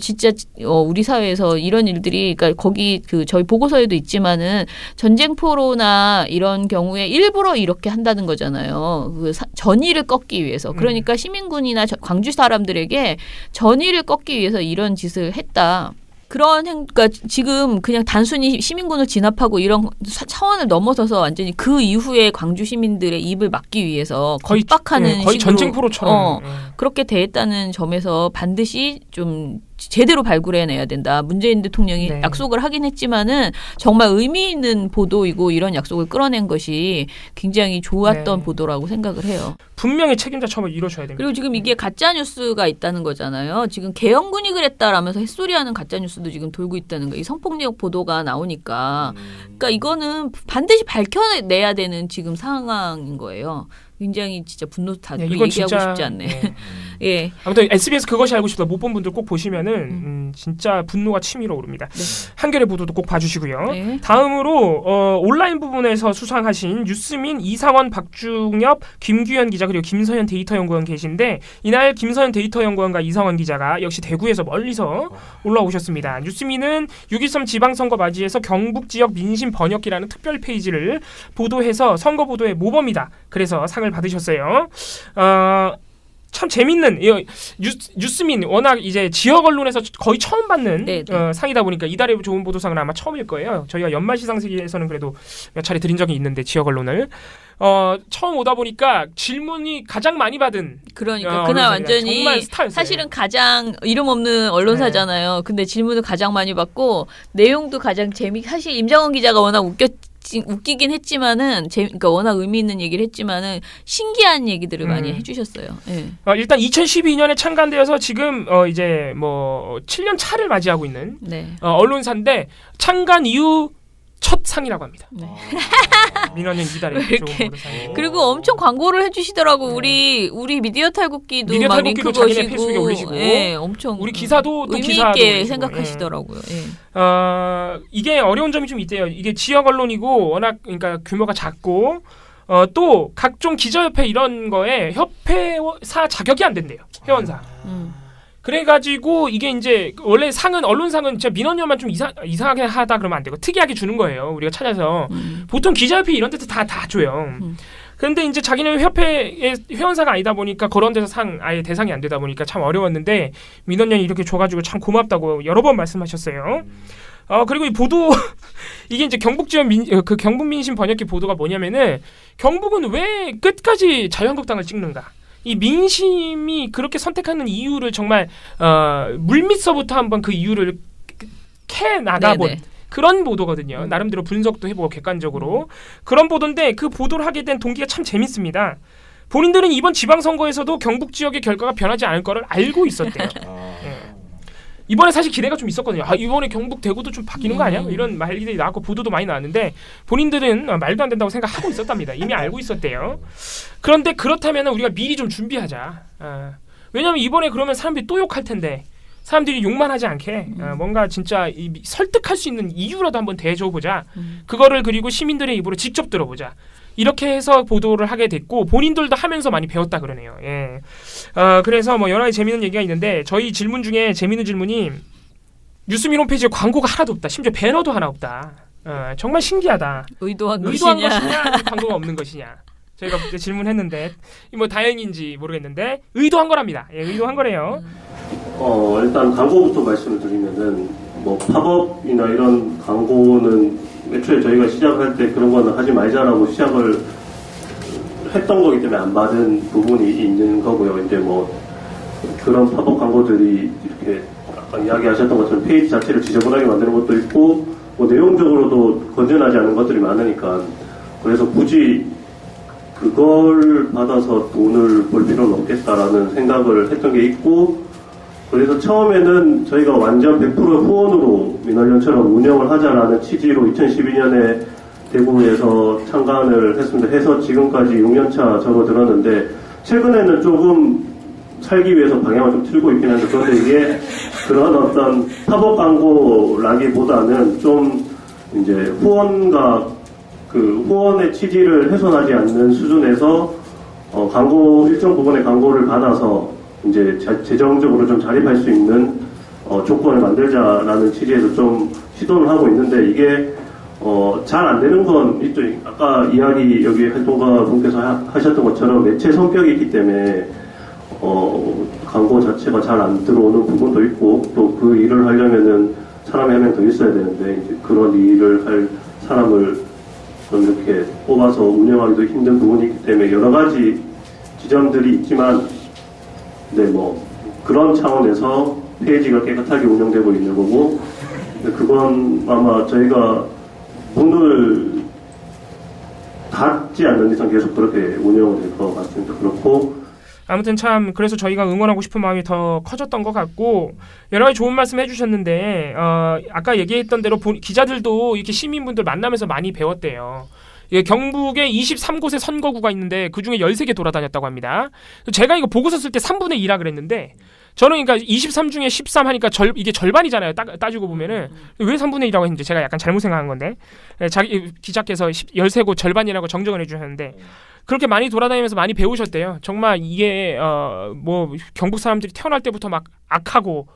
진짜 우리 사회에서 이런 일들이 그러니까 거기 저희 보고서에도 있지만은 전쟁포로나 이런 경우에 일부러 이렇게 한다는 거잖아요. 그 전의를 꺾기 위해서. 그러니까 시민군이나 광주 사람들에게 전의를 꺾기 위해서 이런 짓을 했다. 그러니까 지금 그냥 단순히 시민군을 진압하고 이런 차원을 넘어서서 완전히 그 이후에 광주 시민들의 입을 막기 위해서 겁박하는 거의 식으로 전쟁포로처럼 그렇게 대했다는 점에서 반드시 좀 제대로 발굴해내야 된다. 문재인 대통령이 약속을 하긴 했지만은 정말 의미 있는 보도이고 이런 약속을 끌어낸 것이 굉장히 좋았던 보도라고 생각을 해요. 분명히 책임자 처벌 이루어져야 됩니다. 그리고 지금 이게 가짜 뉴스가 있다는 거잖아요. 지금 개헌군이 그랬다라면서 햇소리하는 가짜 뉴스도 지금 돌고 있다는 거. 이 성폭력 보도가 나오니까, 그러니까 이거는 반드시 밝혀내야 되는 지금 상황인 거예요. 굉장히 진짜 분노 다 얘기하고 싶지 않네. 예. 아무튼 SBS 그것이 알고 싶다 못 본 분들 꼭 보시면은 진짜 분노가 치밀어 오릅니다. 한겨레 보도도 꼭 봐주시고요. 다음으로 온라인 부분에서 수상하신 뉴스민 이상원, 박중엽, 김규현 기자 그리고 김서현 데이터 연구원 계신데 이날 김서현 데이터 연구원과 이상원 기자가 역시 대구에서 멀리서 올라오셨습니다. 뉴스민은 6.13 지방선거 맞이해서 경북 지역 민심 번역기라는 특별 페이지를 보도해서 선거 보도의 모범이다. 그래서 상을 받으셨어요. 참 재밌는 뉴스민 워낙 이제 지역 언론에서 거의 처음 받는 상이다 보니까 이달의 좋은 보도상은 아마 처음일 거예요. 저희가 연말 시상식에서는 그래도 몇 차례 드린 적이 있는데 지역 언론을 처음 오다 보니까 질문이 가장 많이 받은 그러니까 그날 완전히 정말 스타였어요. 사실은 가장 이름 없는 언론사잖아요. 근데 질문을 가장 많이 받고 내용도 가장 사실 임장원 기자가 워낙 웃기긴 했지만은 그러니까 워낙 의미 있는 얘기를 했지만은 신기한 얘기들을 많이 해주셨어요. 네. 일단 2012년에 창간되어서 지금 이제 뭐 7년 차를 맞이하고 있는 언론사인데 창간 이후 첫 상이라고 합니다. 민원연 이달에 좋은 보도상. 그리고 엄청 광고를 해주시더라고. 우리 미디어 탈곡기도 막 링크 자기네 페이스북에 올리시고, 엄청 우리 기사도 또 의미 기사도 있게 올리시고, 생각하시더라고요. 이게 어려운 점이 좀 있대요. 이게 지역 언론이고 워낙 그러니까 규모가 작고 또 각종 기자협회 이런 거에 협회사 자격이 안 된대요. 회원사. 그래가지고 이게 이제 원래 상은 언론상은 진짜 민원연만 좀 이상하게 하다 그러면 안 되고 특이하게 주는 거예요. 우리가 찾아서 보통 기자협회 이런 데서 다 줘요. 그런데 이제 자기는 협회의 회원사가 아니다 보니까 그런 데서 아예 대상이 안 되다 보니까 참 어려웠는데 민원연이 이렇게 줘가지고 참 고맙다고 여러 번 말씀하셨어요. 그리고 이 보도 이게 이제 경북 지역 경북 민심 번역기 보도가 뭐냐면은 경북은 왜 끝까지 자유한국당을 찍는가? 이 민심이 그렇게 선택하는 이유를 정말 물밑서부터 한번 그 이유를 캐 나가본 네네. 그런 보도거든요. 나름대로 분석도 해보고 객관적으로 그런 보도인데 그 보도를 하게 된 동기가 참 재밌습니다. 본인들은 이번 지방선거에서도 경북 지역의 결과가 변하지 않을 거를 알고 있었대요. 예. 이번에 사실 기대가 좀 있었거든요. 이번에 경북 대구도 좀 바뀌는 거 아니야? 이런 말들이 나왔고 보도도 많이 나왔는데 본인들은 말도 안 된다고 생각하고 있었답니다. 이미 알고 있었대요. 그런데 그렇다면 우리가 미리 좀 준비하자. 왜냐하면 이번에 그러면 사람들이 또 욕할 텐데 사람들이 욕만 하지 않게 뭔가 진짜 설득할 수 있는 이유라도 한번 대줘보자. 그거를 그리고 시민들의 입으로 직접 들어보자. 이렇게 해서 보도를 하게 됐고 본인들도 하면서 많이 배웠다 그러네요. 예. 그래서 뭐 여러 가지 재미있는 얘기가 있는데 저희 질문 중에 재미있는 질문이 뉴스민 홈페이지에 광고가 하나도 없다. 심지어 배너도 하나 없다. 정말 신기하다. 의도한 것이냐 것이냐. 광고가 없는 것이냐. 저희가 그때 질문했는데 뭐 다행인지 모르겠는데 의도한 거랍니다. 예, 의도한 거래요. 일단 광고부터 말씀을 드리면은 뭐 팝업이나 이런 광고는 애초에 저희가 시작할 때 그런 거는 하지 말자라고 시작을 했던 거기 때문에 안 받은 부분이 있는 거고요. 이제 뭐 그런 팝업 광고들이 이렇게 아까 이야기하셨던 것처럼 페이지 자체를 지저분하게 만드는 것도 있고 뭐 내용적으로도 건전하지 않은 것들이 많으니까 그래서 굳이 그걸 받아서 돈을 벌 필요는 없겠다라는 생각을 했던 게 있고 그래서 처음에는 저희가 완전 100% 후원으로 민원련처럼 운영을 하자라는 취지로 2012년에 대구에서 창간을 했습니다. 해서 지금까지 6년차 접어들었는데 최근에는 조금 살기 위해서 방향을 좀 틀고 있긴 한데 그런데 이게 그런 어떤 팝업 광고라기보다는 좀 이제 후원과 그 후원의 취지를 훼손하지 않는 수준에서 광고 일정 부분의 광고를 받아서 이제 재정적으로 좀 자립할 수 있는 조건을 만들자라는 취지에서 좀 시도를 하고 있는데 이게 잘 안 되는 건 있죠. 아까 이야기 여기 활동가 분께서 하셨던 것처럼 매체 성격이 있기 때문에 광고 자체가 잘 안 들어오는 부분도 있고 또 그 일을 하려면은 사람이 한 명 더 있어야 되는데 이제 그런 일을 할 사람을 이렇게 뽑아서 운영하기도 힘든 부분이 있기 때문에 여러 가지 지점들이 있지만 네, 뭐 그런 차원에서 페이지가 깨끗하게 운영되고 있는 거고 그건 아마 저희가 문을 닫지 않는 이상 계속 그렇게 운영이 될 것 같습니다. 그렇고 아무튼 참 그래서 저희가 응원하고 싶은 마음이 더 커졌던 것 같고 여러 가지 좋은 말씀 해주셨는데 아까 얘기했던 대로 기자들도 이렇게 시민분들 만나면서 많이 배웠대요. 예, 경북에 23곳의 선거구가 있는데 그중에 13개 돌아다녔다고 합니다. 제가 이거 보고서 쓸 때 3분의 2라 그랬는데 저는 그러니까 23 중에 13 하니까 이게 절반이잖아요. 따지고 보면은 왜 3분의 2라고 했는지 제가 약간 잘못 생각한 건데 자기 기자께서 13곳 절반이라고 정정을 해주셨는데 그렇게 많이 돌아다니면서 많이 배우셨대요. 정말 이게 뭐 경북 사람들이 태어날 때부터 막 악하고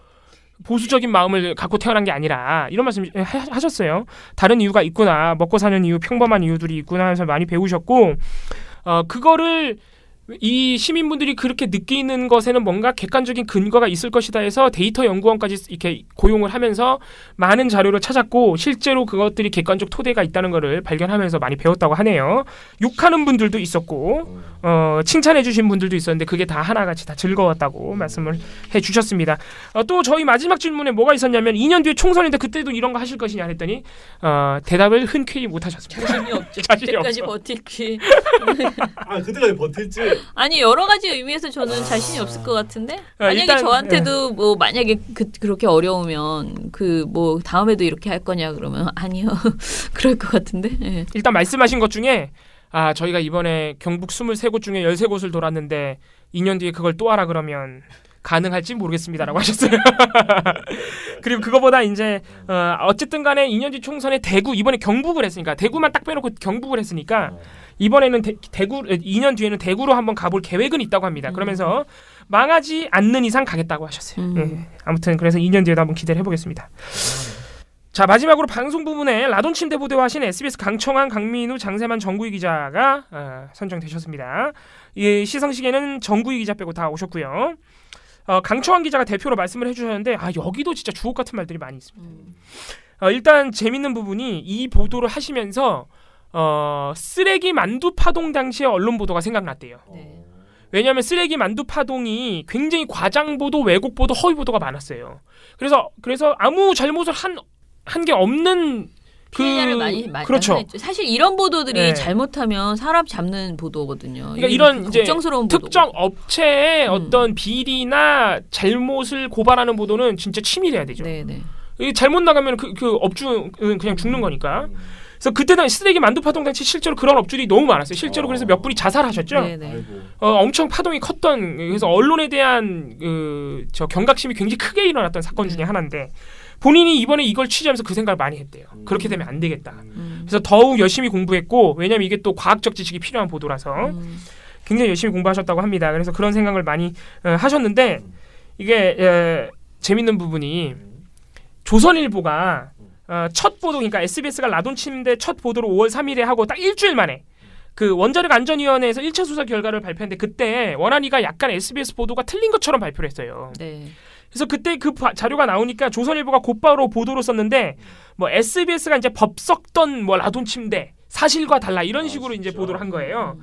보수적인 마음을 갖고 태어난 게 아니라 이런 말씀 하셨어요. 다른 이유가 있구나. 먹고 사는 이유, 평범한 이유들이 있구나 해서 많이 배우셨고 그거를 이 시민분들이 그렇게 느끼는 것에는 뭔가 객관적인 근거가 있을 것이다 해서 데이터 연구원까지 이렇게 고용을 하면서 많은 자료를 찾았고 실제로 그것들이 객관적 토대가 있다는 것을 발견하면서 많이 배웠다고 하네요. 욕하는 분들도 있었고 칭찬해 주신 분들도 있었는데 그게 다 하나같이 다 즐거웠다고 말씀을 해주셨습니다. 또 저희 마지막 질문에 뭐가 있었냐면 2년 뒤에 총선인데 그때도 이런 거 하실 것이냐 했더니 대답을 흔쾌히 못하셨습니다. 자신이 없죠. 자신이 그때까지 없어. 버틸지. 그때까지 버틸지. 아니 여러 가지 의미에서 저는 자신이 없을 것 같은데 만약에 일단, 저한테도 뭐 만약에 그렇게 어려우면 그 뭐 다음에도 이렇게 할 거냐 그러면 아니요 그럴 것 같은데 예. 일단 말씀하신 것 중에 저희가 이번에 경북 23곳 중에 13곳을 돌았는데 2년 뒤에 그걸 또 하라 그러면 가능할지 모르겠습니다라고 하셨어요. 그리고 그거보다 이제 어쨌든 간에 2년 뒤 총선에 대구 이번에 경북을 했으니까 대구만 딱 빼놓고 경북을 했으니까 이번에는 대구 2년 뒤에는 대구로 한번 가볼 계획은 있다고 합니다. 그러면서 망하지 않는 이상 가겠다고 하셨어요. 예. 아무튼 그래서 2년 뒤에도 한번 기대를 해보겠습니다. 자 마지막으로 방송 부분에 라돈 침대 보도와 하신 SBS 강청환, 강민우, 장세만, 정구희 기자가 선정되셨습니다. 이 시상식에는 정구희 기자 빼고 다 오셨고요. 강청환 기자가 대표로 말씀을 해주셨는데 여기도 진짜 주옥 같은 말들이 많이 있습니다. 일단 재밌는 부분이 이 보도를 하시면서 쓰레기 만두 파동 당시의 언론 보도가 생각났대요. 네. 왜냐하면 쓰레기 만두 파동이 굉장히 과장 보도, 왜곡 보도, 허위 보도가 많았어요. 그래서 아무 잘못을 한 게 없는 피해자를 많이 그렇죠. 했죠. 사실 이런 보도들이 네. 잘못하면 사람 잡는 보도거든요. 그러니까 이런 이제 걱정스러운 특정 보도거든요. 업체의 어떤 비리나 잘못을 고발하는 보도는 진짜 치밀해야 되죠. 네네. 이게 잘못 나가면 그 업주는 그냥 죽는 거니까. 그래서 그때 당시 쓰레기 만두 파동 당시 실제로 그런 업주들이 너무 많았어요. 실제로 그래서 몇 분이 자살하셨죠. 네네. 엄청 파동이 컸던, 그래서 언론에 대한 저 경각심이 굉장히 크게 일어났던 사건 중에 하나인데 본인이 이번에 이걸 취재하면서 그 생각을 많이 했대요. 그렇게 되면 안 되겠다. 그래서 더욱 열심히 공부했고, 왜냐하면 이게 또 과학적 지식이 필요한 보도라서 굉장히 열심히 공부하셨다고 합니다. 그래서 그런 생각을 많이 하셨는데 이게 재밌는 부분이 조선일보가 첫 보도, 그러니까 SBS가 라돈 침대 첫 보도를 5월 3일에 하고 딱 일주일 만에 그 원자력 안전위원회에서 1차 수사 결과를 발표했는데 그때 원안위가 약간 SBS 보도가 틀린 것처럼 발표를 했어요. 네. 그래서 그때 그 자료가 나오니까 조선일보가 곧바로 보도로 썼는데 뭐 SBS가 이제 법석던 뭐 라돈 침대 사실과 달라 이런 식으로 이제 보도를 한 거예요.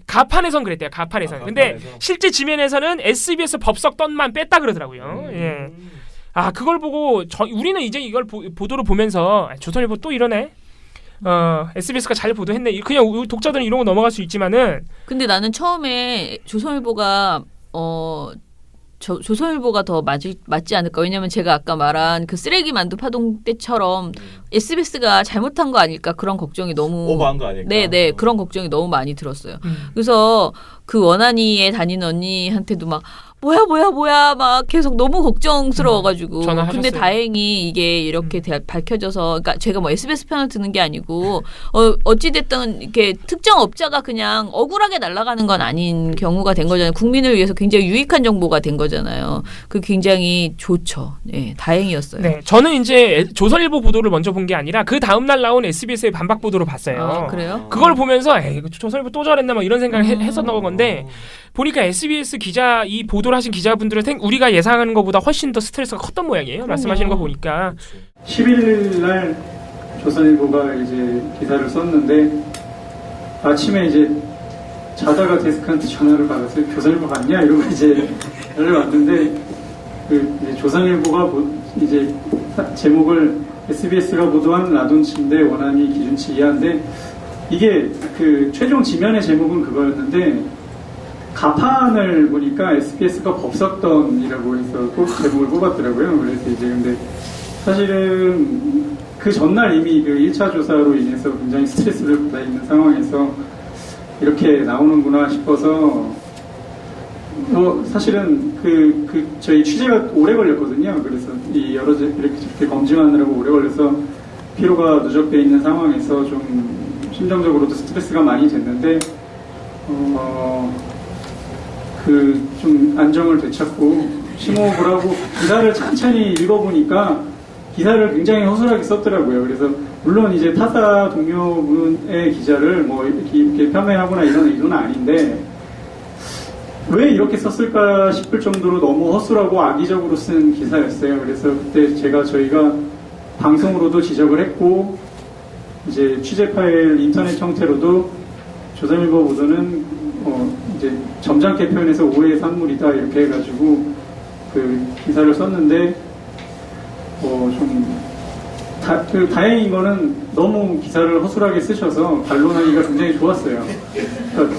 가판에선 그랬대요. 가판에선. 근데 실제 지면에서는 SBS 법석던만 뺐다 그러더라고요. 예. 그걸 보고 우리는 이제 이걸 보도를 보면서 조선일보 또 이러네. SBS가 잘 보도했네. 그냥 우리 독자들은 이런 거 넘어갈 수 있지만은. 근데 나는 처음에 조선일보가 조선일보가 더 맞지 않을까. 왜냐면 제가 아까 말한 그 쓰레기 만두 파동 때처럼 SBS가 잘못한 거 아닐까 그런 걱정이 너무 오버한 거 아닐까. 네네 그런 걱정이 너무 많이 들었어요. 그래서 그 원안위에 다니는 언니한테도 막 뭐야 막 계속 너무 걱정스러워가지고 전화하셨어요? 근데 다행히 이게 이렇게 밝혀져서 그러니까 제가 뭐 SBS 편을 드는 게 아니고 어찌됐든 이렇게 특정 업자가 그냥 억울하게 날아가는 건 아닌 경우가 된 거잖아요. 국민을 위해서 굉장히 유익한 정보가 된 거잖아요. 그 굉장히 좋죠. 네, 다행이었어요. 네, 저는 이제 조선일보 보도를 먼저 본 게 아니라 그 다음 날 나온 SBS의 반박 보도를 봤어요. 그래요? 그걸 보면서 조선일보 또 저랬나 막 이런 생각을 했었던 건데 보니까 SBS 기자 이 보도를 하신 기자분들은 우리가 예상하는 것보다 훨씬 더 스트레스가 컸던 모양이에요. 말씀하시는 거 보니까. 11일 날 조선일보가 이제 기사를 썼는데 아침에 이제 자다가 데스크한테 전화를 받았어요. 조선일보 봤냐? 이러고 이제 연락을 왔는데 이제 조선일보가 이제 제목을 SBS가 보도한 라돈 침대 원안위 기준치 이하인데 이게 그 최종 지면의 제목은 그거였는데 가판을 보니까 SBS가 법석던이라고 해서 꼭 제목을 뽑았더라고요. 그래서 이제 근데 사실은 그 전날 이미 그 1차 조사로 인해서 굉장히 스트레스를 받아 있는 상황에서 이렇게 나오는구나 싶어서 사실은 저희 취재가 오래 걸렸거든요. 그래서 이 여러 이렇게 검증하느라고 오래 걸려서 피로가 누적돼 있는 상황에서 좀 심정적으로도 스트레스가 많이 됐는데 좀 안정을 되찾고 심호흡을 하고 기사를 천천히 읽어보니까 기사를 굉장히 허술하게 썼더라고요. 그래서 물론 이제 타사 동료분의 기자를 뭐 이렇게 폄훼하거나 이런 의도는 아닌데 왜 이렇게 썼을까 싶을 정도로 너무 허술하고 악의적으로 쓴 기사였어요. 그래서 그때 저희가 방송으로도 지적을 했고 이제 취재 파일 인터넷 형태로도 조선일보 보도는 이제 점잖게 표현해서 오해의 산물이다 이렇게 해가지고 그 기사를 썼는데 다행인 거는 너무 기사를 허술하게 쓰셔서 반론하기가 굉장히 좋았어요. 그러니까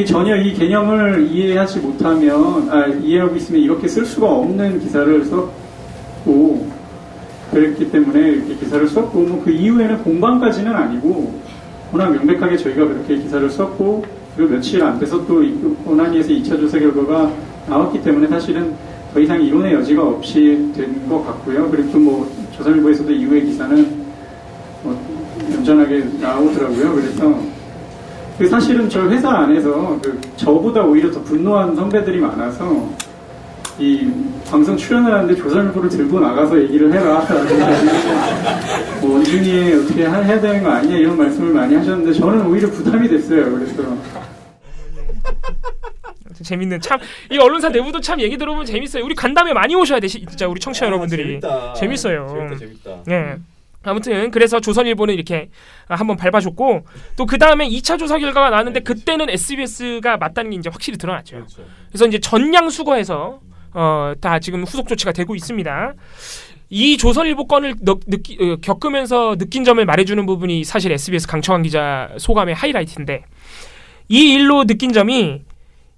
전혀 이 개념을 이해하지 못하면 이해하고 있으면 이렇게 쓸 수가 없는 기사를 썼고 그랬기 때문에 이렇게 기사를 썼고 뭐 그 이후에는 공방까지는 아니고 워낙 명백하게 저희가 그렇게 기사를 썼고 그리고 며칠 안 돼서 또 원안위에서 2차 조사 결과가 나왔기 때문에 사실은 더 이상 이론의 여지가 없이 된 것 같고요. 그리고 또 뭐 조선일보에서도 이후의 기사는 얌전하게 나오더라고요. 그래서 사실은 저 회사 안에서 저보다 오히려 더 분노한 선배들이 많아서 이 방송 출연을 하는데 조선일보를 들고 나가서 얘기를 해라. 원중이에 어떻게 해야 되는 거 아니냐 이런 말씀을 많이 하셨는데 저는 오히려 부담이 됐어요. 그래서 재밌는 이 언론사 내부도 참 얘기 들어보면 재밌어요. 우리 간담회 많이 오셔야 돼 진짜 우리 청취자 여러분들이. 재밌다. 재밌어요. 재밌다. 예. 아무튼 그래서 조선일보는 이렇게 한번 밟아줬고 또 그 다음에 2차 조사 결과가 나왔는데 그때는 SBS가 맞다는 게 이제 확실히 드러났죠. 그렇죠. 그래서 이제 전량 수거해서 다 지금 후속 조치가 되고 있습니다. 이 조선일보 건을 겪으면서 느낀 점을 말해주는 부분이 사실 SBS 강청환 기자 소감의 하이라이트인데 이 일로 느낀 점이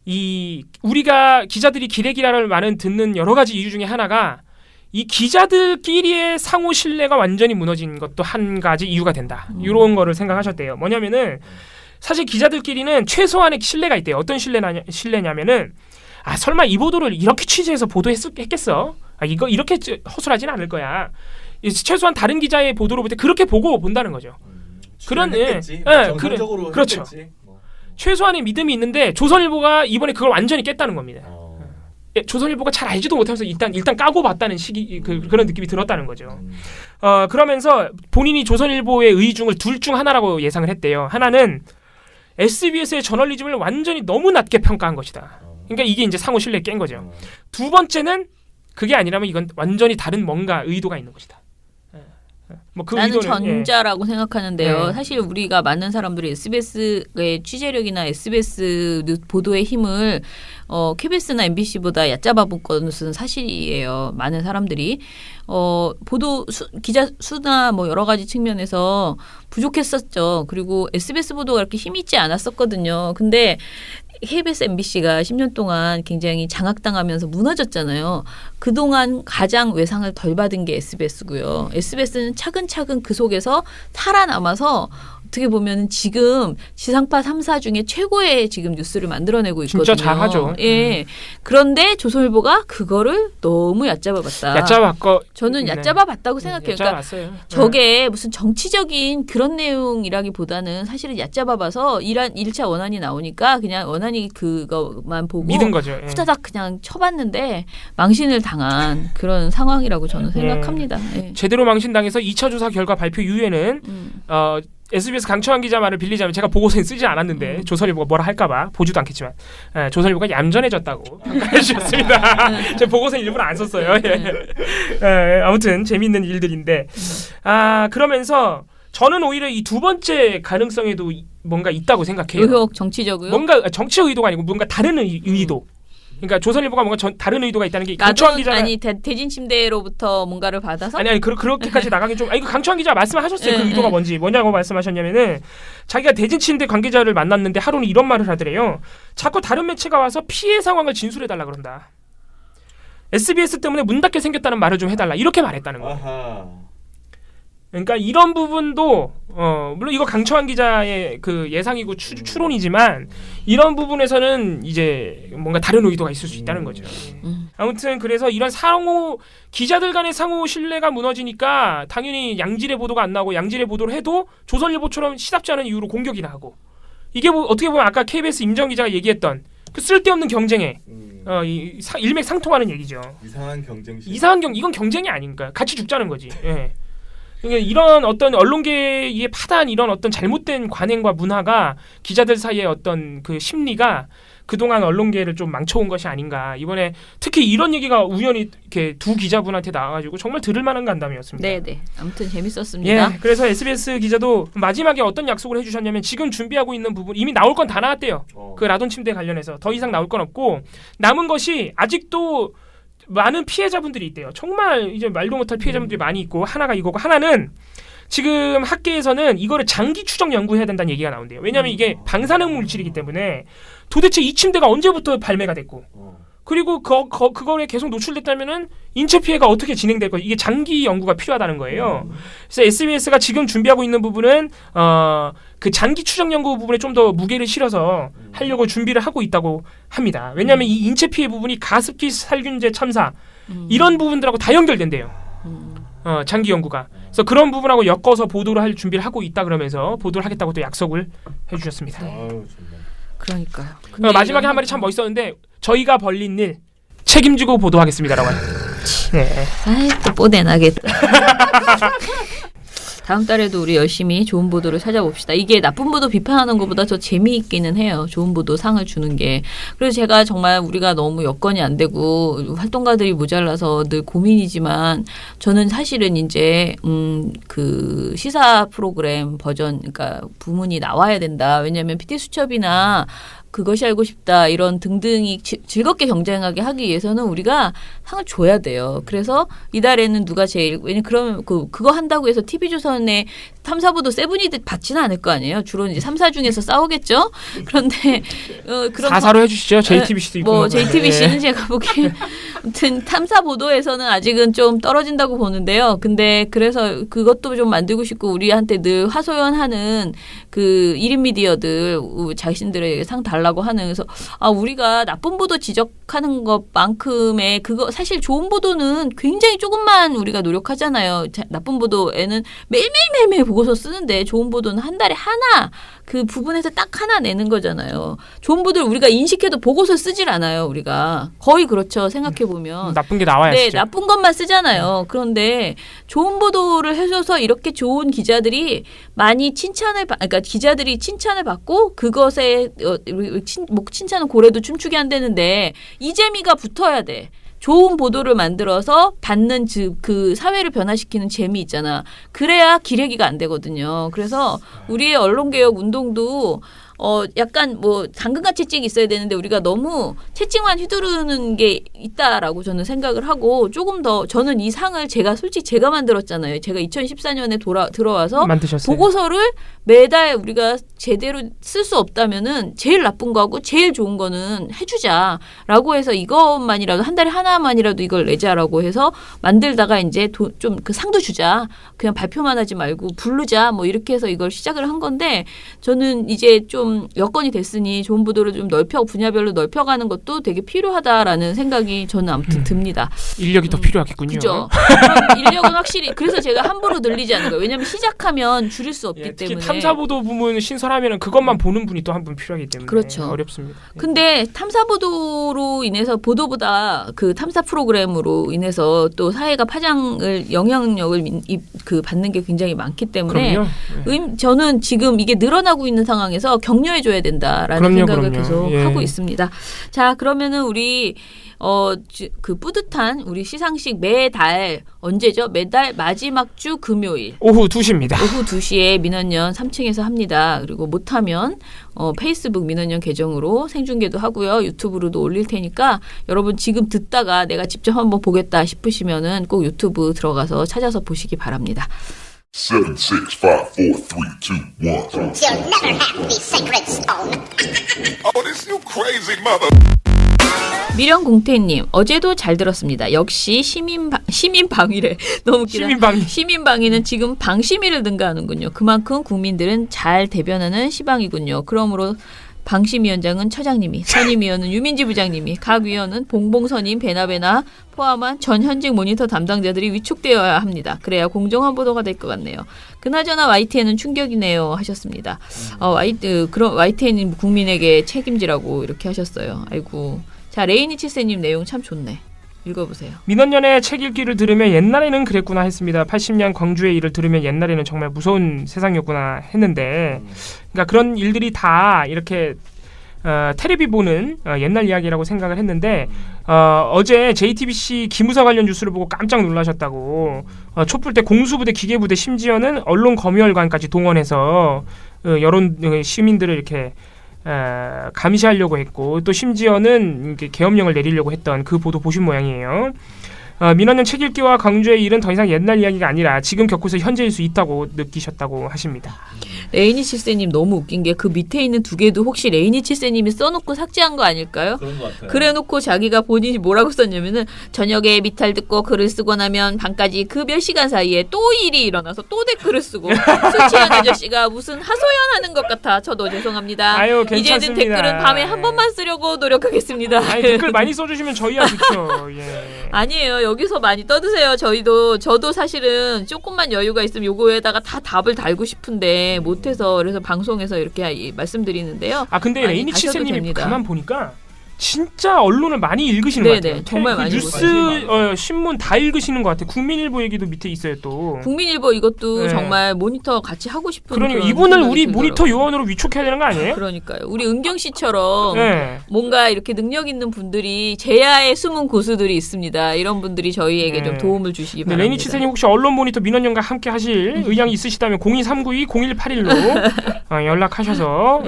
이 우리가 기자들이 기레기라를 많은 듣는 여러 가지 이유 중에 하나가 이 기자들끼리의 상호 신뢰가 완전히 무너진 것도 한 가지 이유가 된다. 이런 거를 생각하셨대요. 뭐냐면은 사실 기자들끼리는 최소한의 신뢰가 있대요. 어떤 신뢰냐면은 설마 이 보도를 이렇게 취재해서 보도했겠어? 이거 이렇게 허술하진 않을 거야. 최소한 다른 기자의 보도로 볼 때 그렇게 보고 본다는 거죠. 그런 정상적으로 그렇죠. 했겠지. 최소한의 믿음이 있는데 조선일보가 이번에 그걸 완전히 깼다는 겁니다. 조선일보가 잘 알지도 못하면서 일단 까고 봤다는 그런 느낌이 들었다는 거죠. 그러면서 본인이 조선일보의 의중을 둘 중 하나라고 예상을 했대요. 하나는 SBS의 저널리즘을 완전히 너무 낮게 평가한 것이다. 그러니까 이게 이제 상호 신뢰에 깬 거죠. 두 번째는 그게 아니라면 이건 완전히 다른 뭔가 의도가 있는 것이다. 뭐 그 나는 의도는, 전자라고 생각하는데요. 네. 사실 우리가 많은 사람들이 SBS의 취재력이나 SBS 보도의 힘을 KBS나 MBC보다 얕잡아 본 것은 사실이에요. 많은 사람들이 보도 기자 수나 뭐 여러 가지 측면에서 부족했었죠. 그리고 SBS 보도가 그렇게 힘이 있지 않았었거든요. 근데 KBS, MBC가 10년 동안 굉장히 장악당하면서 무너졌잖아요. 그동안 가장 외상을 덜 받은 게 SBS고요. SBS는 차근차근 그 속에서 살아남아서 어떻게 보면 지금 지상파 3사 중에 최고의 지금 뉴스를 만들어내고 있거든요. 진짜 잘하죠. 예. 그런데 조선일보가 그거를 너무 얕잡아봤다. 저는 얕잡아봤다고 생각해요. 그러니까 저게 무슨 정치적인 그런 내용이라기보다는 사실은 얕잡아봐서 1차 원안이 나오니까 그냥 원안이 그거만 보고 믿은 거죠. 후다닥 그냥 쳐봤는데 망신을 당한 그런 상황이라고 저는 생각합니다. 예. 제대로 망신당해서 2차 조사 결과 발표 이후에는 SBS 강청환 기자 말을 빌리자면 제가 보고서에 쓰지 않았는데 조선일보가 뭐라 할까봐 보지도 않겠지만 조선일보가 얌전해졌다고 평가해 주셨습니다. 제가 보고서 일부러 안 썼어요. 아무튼 재미있는 일들인데 그러면서 저는 오히려 이 두 번째 가능성에도 뭔가 있다고 생각해요. 의혹 정치적으로 뭔가 정치적 의도가 아니고 뭔가 다른 의도. 그러니까 조선일보가 뭔가 다른 의도가 있다는 게 강청환 기자가 대진 침대로부터 뭔가를 받아서 그렇게까지 나가긴 좀 이거 강청환 기자 말씀하셨어요. 그 의도가 뭐냐고 말씀하셨냐면은 자기가 대진 침대 관계자를 만났는데 하루는 이런 말을 하더래요. 자꾸 다른 매체가 와서 피해 상황을 진술해 달라 그런다. SBS 때문에 문 닫게 생겼다는 말을 좀 해달라 이렇게 말했다는 거예요. 아하. 그러니까 이런 부분도 물론 이거 강청환 기자의 그 예상이고 추론이지만 이런 부분에서는 이제 뭔가 다른 의도가 있을 수 있다는 거죠. 아무튼 그래서 이런 기자들 간의 상호 신뢰가 무너지니까 당연히 양질의 보도가 안 나오고 양질의 보도를 해도 조선일보처럼 시답지 않은 이유로 공격이 나고 이게 어떻게 보면 아까 KBS 임정 기자가 얘기했던 그 쓸데없는 경쟁에 일맥상통하는 얘기죠. 이건 경쟁이 아닌가. 같이 죽자는 거지. 예. 그러니까 이런 어떤 언론계에 파다한 이런 어떤 잘못된 관행과 문화가 기자들 사이의 어떤 그 심리가 그동안 언론계를 좀 망쳐온 것이 아닌가. 이번에 특히 이런 얘기가 우연히 이렇게 두 기자분한테 나와가지고 정말 들을 만한 간담이었습니다. 네. 아무튼 재밌었습니다. 예, 그래서 SBS 기자도 마지막에 어떤 약속을 해주셨냐면 지금 준비하고 있는 부분 이미 나올 건 다 나왔대요. 그 라돈 침대 관련해서 더 이상 나올 건 없고 남은 것이 아직도 많은 피해자분들이 있대요. 정말 이제 말도 못할 피해자분들이 많이 있고 하나가 이거고 하나는 지금 학계에서는 이거를 장기 추적 연구해야 된다는 얘기가 나온대요. 왜냐하면 이게 방사능 물질이기 때문에 도대체 이 침대가 언제부터 발매가 됐고 그리고 그거에 계속 노출됐다면은 인체 피해가 어떻게 진행될 거 이게 장기 연구가 필요하다는 거예요. 그래서 SBS가 지금 준비하고 있는 부분은 그 장기 추적 연구 부분에 좀 더 무게를 실어서 하려고 준비를 하고 있다고 합니다. 왜냐하면 이 인체 피해 부분이 가습기 살균제 참사 이런 부분들하고 다 연결된대요. 장기 연구가. 그래서 그런 부분하고 엮어서 보도를 할 준비를 하고 있다 그러면서 보도를 하겠다고 또 약속을 해주셨습니다. 그러니까요. 마지막에 한 말이 참 멋있었는데 저희가 벌린 일 책임지고 보도하겠습니다라고. 네. 또 뽀대나겠다. 다음 달에도 우리 열심히 좋은 보도를 찾아봅시다. 이게 나쁜 보도 비판하는 것보다 더 재미있기는 해요. 좋은 보도 상을 주는 게. 그래서 제가 정말 우리가 너무 여건이 안 되고 활동가들이 모자라서 늘 고민이지만 저는 사실은 이제 그 시사 프로그램 버전 그러니까 부문이 나와야 된다. 왜냐하면 PD수첩이나 그것이 알고 싶다 이런 등등이 즐겁게 경쟁하게 하기 위해서는 우리가 상을 줘야 돼요. 그래서 이달에는 누가 제일 왜냐면 그러면 그거 한다고 해서 TV조선의 탐사보도 세븐이 받지는 않을 거 아니에요. 주로 이제 3사 중에서 싸우겠죠. 그런데 그런 4사로 해주시죠. JTBC도 있고. 뭐 JTBC는 제가 보기엔 아무튼 탐사보도에서는 아직은 좀 떨어진다고 보는데요. 근데 그래서 그것도 좀 만들고 싶고 우리한테 늘 하소연하는 그 1인 미디어들 자신들에게 상 달라고 하는 그래서 우리가 나쁜 보도 지적하는 것만큼의 그거 사실 좋은 보도는 굉장히 조금만 우리가 노력하잖아요. 나쁜 보도에는 매일매일 보고서 쓰는데 좋은 보도는 한 달에 하나 그 부분에서 딱 하나 내는 거잖아요. 좋은 보도를 우리가 인식해도 보고서 쓰질 않아요. 우리가 거의 그렇죠. 생각해 보면 나쁜 게 나와야 네, 쓰죠. 나쁜 것만 쓰잖아요. 그런데 좋은 보도를 해줘서 이렇게 좋은 기자들이 많이 그러니까 기자들이 칭찬을 받고 그것에 칭찬은 고래도 춤추게 한다는데 이 재미가 붙어야 돼. 좋은 보도를 만들어서 받는 그 사회를 변화시키는 재미 있잖아. 그래야 기레기가 안 되거든요. 그래서 우리의 언론개혁 운동도 약간 뭐 당근같이 채찍이 있어야 되는데 우리가 너무 채찍만 휘두르는 게 있다라고 저는 생각을 하고 조금 더 저는 이 상을 솔직히 제가 만들었잖아요. 제가 2014년에 들어와서 만드셨어요. 보고서를 매달 우리가 제대로 쓸 수 없다면은 제일 나쁜 거하고 제일 좋은 거는 해주자라고 해서 이것만이라도 한 달에 하나만이라도 이걸 내자라고 해서 만들다가 이제 좀 그 상도 주자. 그냥 발표만 하지 말고 부르자. 뭐 이렇게 해서 이걸 시작을 한 건데 저는 이제 좀 여건이 됐으니 좋은 보도를 좀 분야별로 넓혀가는 것도 되게 필요하다라는 생각이 저는 아무튼 듭니다. 인력이 더 필요하겠군요. 그죠. 그런 인력은 확실히 그래서 제가 함부로 늘리지 않는 거예요. 왜냐하면 시작하면 줄일 수 없기 특히 때문에. 탐사보도 부문 신설하면 그것만 보는 분이 또 한 분 필요하기 때문에 그렇죠. 어렵습니다. 근데 탐사보도로 인해서 보도보다 그 탐사 프로그램으로 인해서 또 사회가 영향력을 받는 게 굉장히 많기 때문에 저는 지금 이게 늘어나고 있는 상황에서 격려해줘야 된다라는 생각을 계속 하고 있습니다. 자, 그러면은 우리 그 뿌듯한 우리 시상식 매달 언제죠? 매달 마지막 주 금요일 오후 2시입니다. 오후 2시에 민원연 3층에서 합니다. 그리고 못하면 페이스북 민원연 계정으로 생중계도 하고요. 유튜브로도 올릴 테니까 여러분 지금 듣다가 내가 직접 한번 보겠다 싶으시면은 꼭 유튜브 들어가서 찾아서 보시기 바랍니다. 7, 6, 5, 4, 3, 2, 1. You'll never have the sacred stone. Oh, this you crazy mother. 미령공태님 어제도 잘 들었습니다. 역시 시민방위래. 너무 웃기다. 시민방위는 지금 방심위를 능가하는군요. 그만큼 국민들은 잘 대변하는 시방이군요. 그러므로 방심위원장은 처장님이, 선임위원은 유민지 부장님이, 각 위원은 봉봉선임, 배나배나 포함한 전 현직 모니터 담당자들이 위촉되어야 합니다. 그래야 공정한 보도가 될 것 같네요. 그나저나 YTN은 충격이네요 하셨습니다. 그럼 YTN은 국민에게 책임지라고 이렇게 하셨어요. 아이고. 자, 레이니 칠세님 내용 참 좋네. 읽어보세요. 민원연의 책 읽기를 들으면 옛날에는 그랬구나 했습니다. 80년 광주의 일을 들으면 옛날에는 정말 무서운 세상이었구나 했는데 그러니까 그런 일들이 다 이렇게 테레비 보는 옛날 이야기라고 생각을 했는데 어제 JTBC 기무사 관련 뉴스를 보고 깜짝 놀라셨다고 촛불 때 공수부대 기계부대 심지어는 언론검열관까지 동원해서 여론 시민들을 이렇게 감시하려고 했고 또 심지어는 계엄령을 내리려고 했던 그 보도 보신 모양이에요. 민원연 책 읽기와 광주의 일은 더 이상 옛날 이야기가 아니라 지금 겪고서 현재일 수 있다고 느끼셨다고 하십니다. 레이니 칠세님 너무 웃긴 게 그 밑에 있는 두 개도 혹시 레이니 칠세님이 써놓고 삭제한 거 아닐까요? 그런 것 같아요. 그래놓고 자기가 본인이 뭐라고 썼냐면은 저녁에 미탈 듣고 글을 쓰고 나면 밤까지 그 몇 시간 사이에 또 일이 일어나서 또 댓글을 쓰고 술 취한 아저씨가 무슨 하소연하는 것 같아. 저도 죄송합니다. 아유, 괜찮습니다. 이제는 댓글은 밤에 한 번만 쓰려고 노력하겠습니다. 아니, 댓글 많이 써주시면 저희야 좋죠. 예. 아니에요. 여기서 많이 떠드세요. 저도 사실은 조금만 여유가 있으면 요거에다가 다 답을 달고 싶은데 못해서 그래서 방송에서 이렇게 말씀드리는데요. 근데 레이니 다셔도 칠세님이 됩니다. 가만 보니까 진짜 언론을 많이 읽으시는 것 같아요. 정말 많이 뉴스 신문 다 읽으시는 것 같아요. 국민일보 얘기도 밑에 있어요 또. 국민일보 이것도 정말 모니터 같이 하고 싶은. 그러니까 이분을 우리 모니터 요원으로 위촉해야 되는 거 아니에요? 그러니까요. 우리 은경 씨처럼 뭔가 이렇게 능력 있는 분들이 제야의 숨은 고수들이 있습니다. 이런 분들이 저희에게 좀 도움을 주시기 바랍니다. 레니 치사님 혹시 언론 모니터 민원연과 함께 하실 의향이 있으시다면 02392-0181로 연락하셔서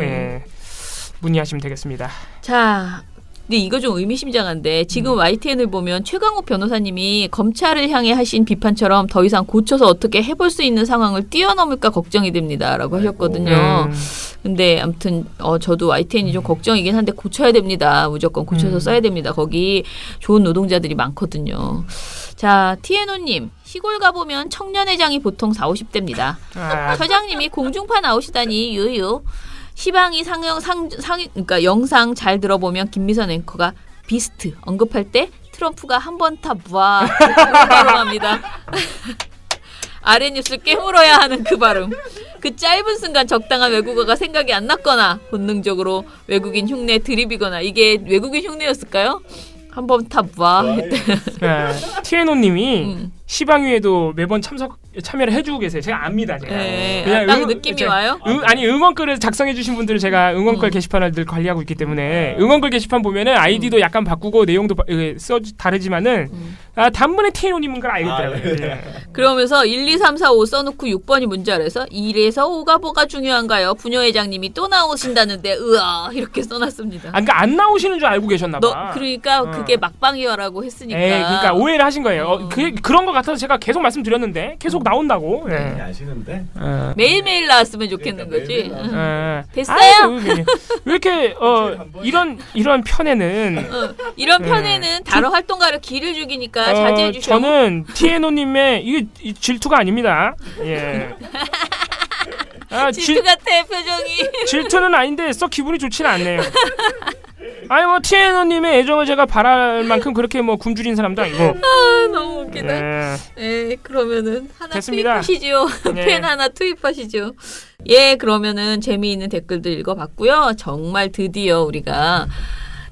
문의하시면 되겠습니다. 자. 근데 이거 좀 의미심장한데 지금 YTN을 보면 최강욱 변호사님이 검찰을 향해 하신 비판처럼 더 이상 고쳐서 어떻게 해볼 수 있는 상황을 뛰어넘을까 걱정이 됩니다라고 하셨거든요. 근데 아무튼 저도 YTN이 좀 걱정이긴 한데 고쳐야 됩니다. 무조건 고쳐서 써야 됩니다. 거기 좋은 노동자들이 많거든요. 자, TNO님. 시골 가보면 청년회장이 보통 40-50대입니다. 처장님이 공중파 나오시다니 유유. 시방이 그러니까 영상 잘 들어보면 김미선 앵커가 비스트 언급할 때 트럼프가 한 번 타 부아 발음합니다. 아래 뉴스 깨물어야 하는 그 발음. 그 짧은 순간 적당한 외국어가 생각이 안 났거나 본능적으로 외국인 흉내 드립이거나 이게 외국인 흉내였을까요? 한 번 타 부아. TNO님이 시방위에도 매번 참여를 해주고 계세요. 제가 압니다. 제가. 그냥 딱 느낌이 와요? 아니 응원글을 작성해주신 분들을 제가 응원글 게시판을 늘 관리하고 있기 때문에 응원글 게시판 보면은 아이디도 약간 바꾸고 내용도 다르지만은 단문에 TNO님인 걸 알겠더라고요. 그러면서 1, 2, 3, 4, 5 써놓고 6번이 문제 아래서 1에서 5가 뭐가 중요한가요? 부녀회장님이 또 나오신다는데 으아 이렇게 써놨습니다. 그러니까 안 나오시는 줄 알고 계셨나봐. 그러니까 그게 막방이라고 했으니까. 그러니까 오해를 하신 거예요. 그런 것 같아서 제가 계속 말씀드렸는데 계속 나온다고. 아시는데 매일매일 나왔으면 좋겠는 거지. 됐어요. 왜 이렇게 이런 편에는 이런 편에는 다른 활동가를 기를 죽이니까 자제해 주시오. 저는 TNO님의 이게 질투가 아닙니다. 질투 같아 표정이. 질투는 아닌데 썩 기분이 좋지는 않네요. 아니 뭐 TNO님의 애정을 제가 바랄 만큼 그렇게 뭐 굶주린 사람도 아니고. 너무 웃기다. 그러면은 하나 됐습니다. 투입하시죠. 펜 하나 투입하시죠. 그러면은 재미있는 댓글들 읽어봤고요. 정말 드디어 우리가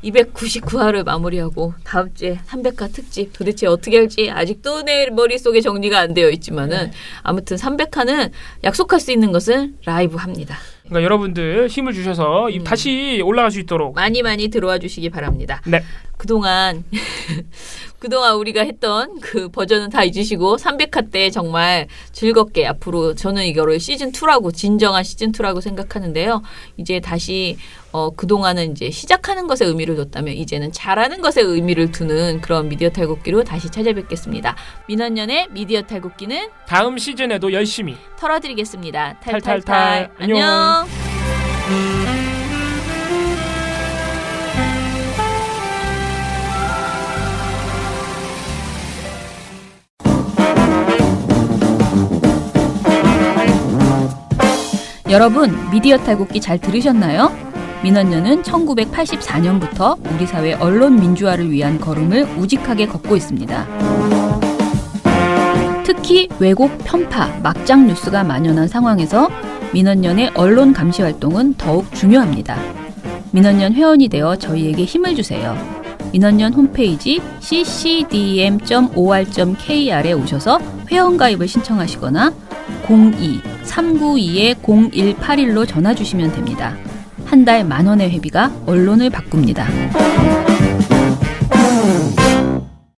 299화를 마무리하고 다음 주에 300화 특집 도대체 어떻게 할지 아직도 내 머릿속에 정리가 안 되어 있지만은 아무튼 300화는 약속할 수 있는 것은 라이브 합니다. 그러니까 여러분들 힘을 주셔서 다시 올라갈 수 있도록 많이 들어와 주시기 바랍니다. 네. 그동안 우리가 했던 그 버전은 다 잊으시고 300화 때 정말 즐겁게 앞으로 저는 이거를 시즌2라고 진정한 시즌2라고 생각하는데요. 이제 다시 그동안은 이제 시작하는 것에 의미를 뒀다면 이제는 잘하는 것에 의미를 두는 그런 미디어 탈곡기로 다시 찾아뵙겠습니다. 민원연의 미디어 탈곡기는 다음 시즌에도 열심히 털어드리겠습니다. 탈탈탈. 안녕. 여러분, 미디어 탈곡기 잘 들으셨나요? 민원연은 1984년부터 우리 사회 언론 민주화를 위한 걸음을 우직하게 걷고 있습니다. 특히 왜곡, 편파, 막장 뉴스가 만연한 상황에서 민원연의 언론 감시 활동은 더욱 중요합니다. 민원연 회원이 되어 저희에게 힘을 주세요. 민원연 홈페이지 ccdm.or.kr에 오셔서 회원가입을 신청하시거나 02-392-0181로 전화 주시면 됩니다. 한 달 10,000원의 회비가 언론을 바꿉니다.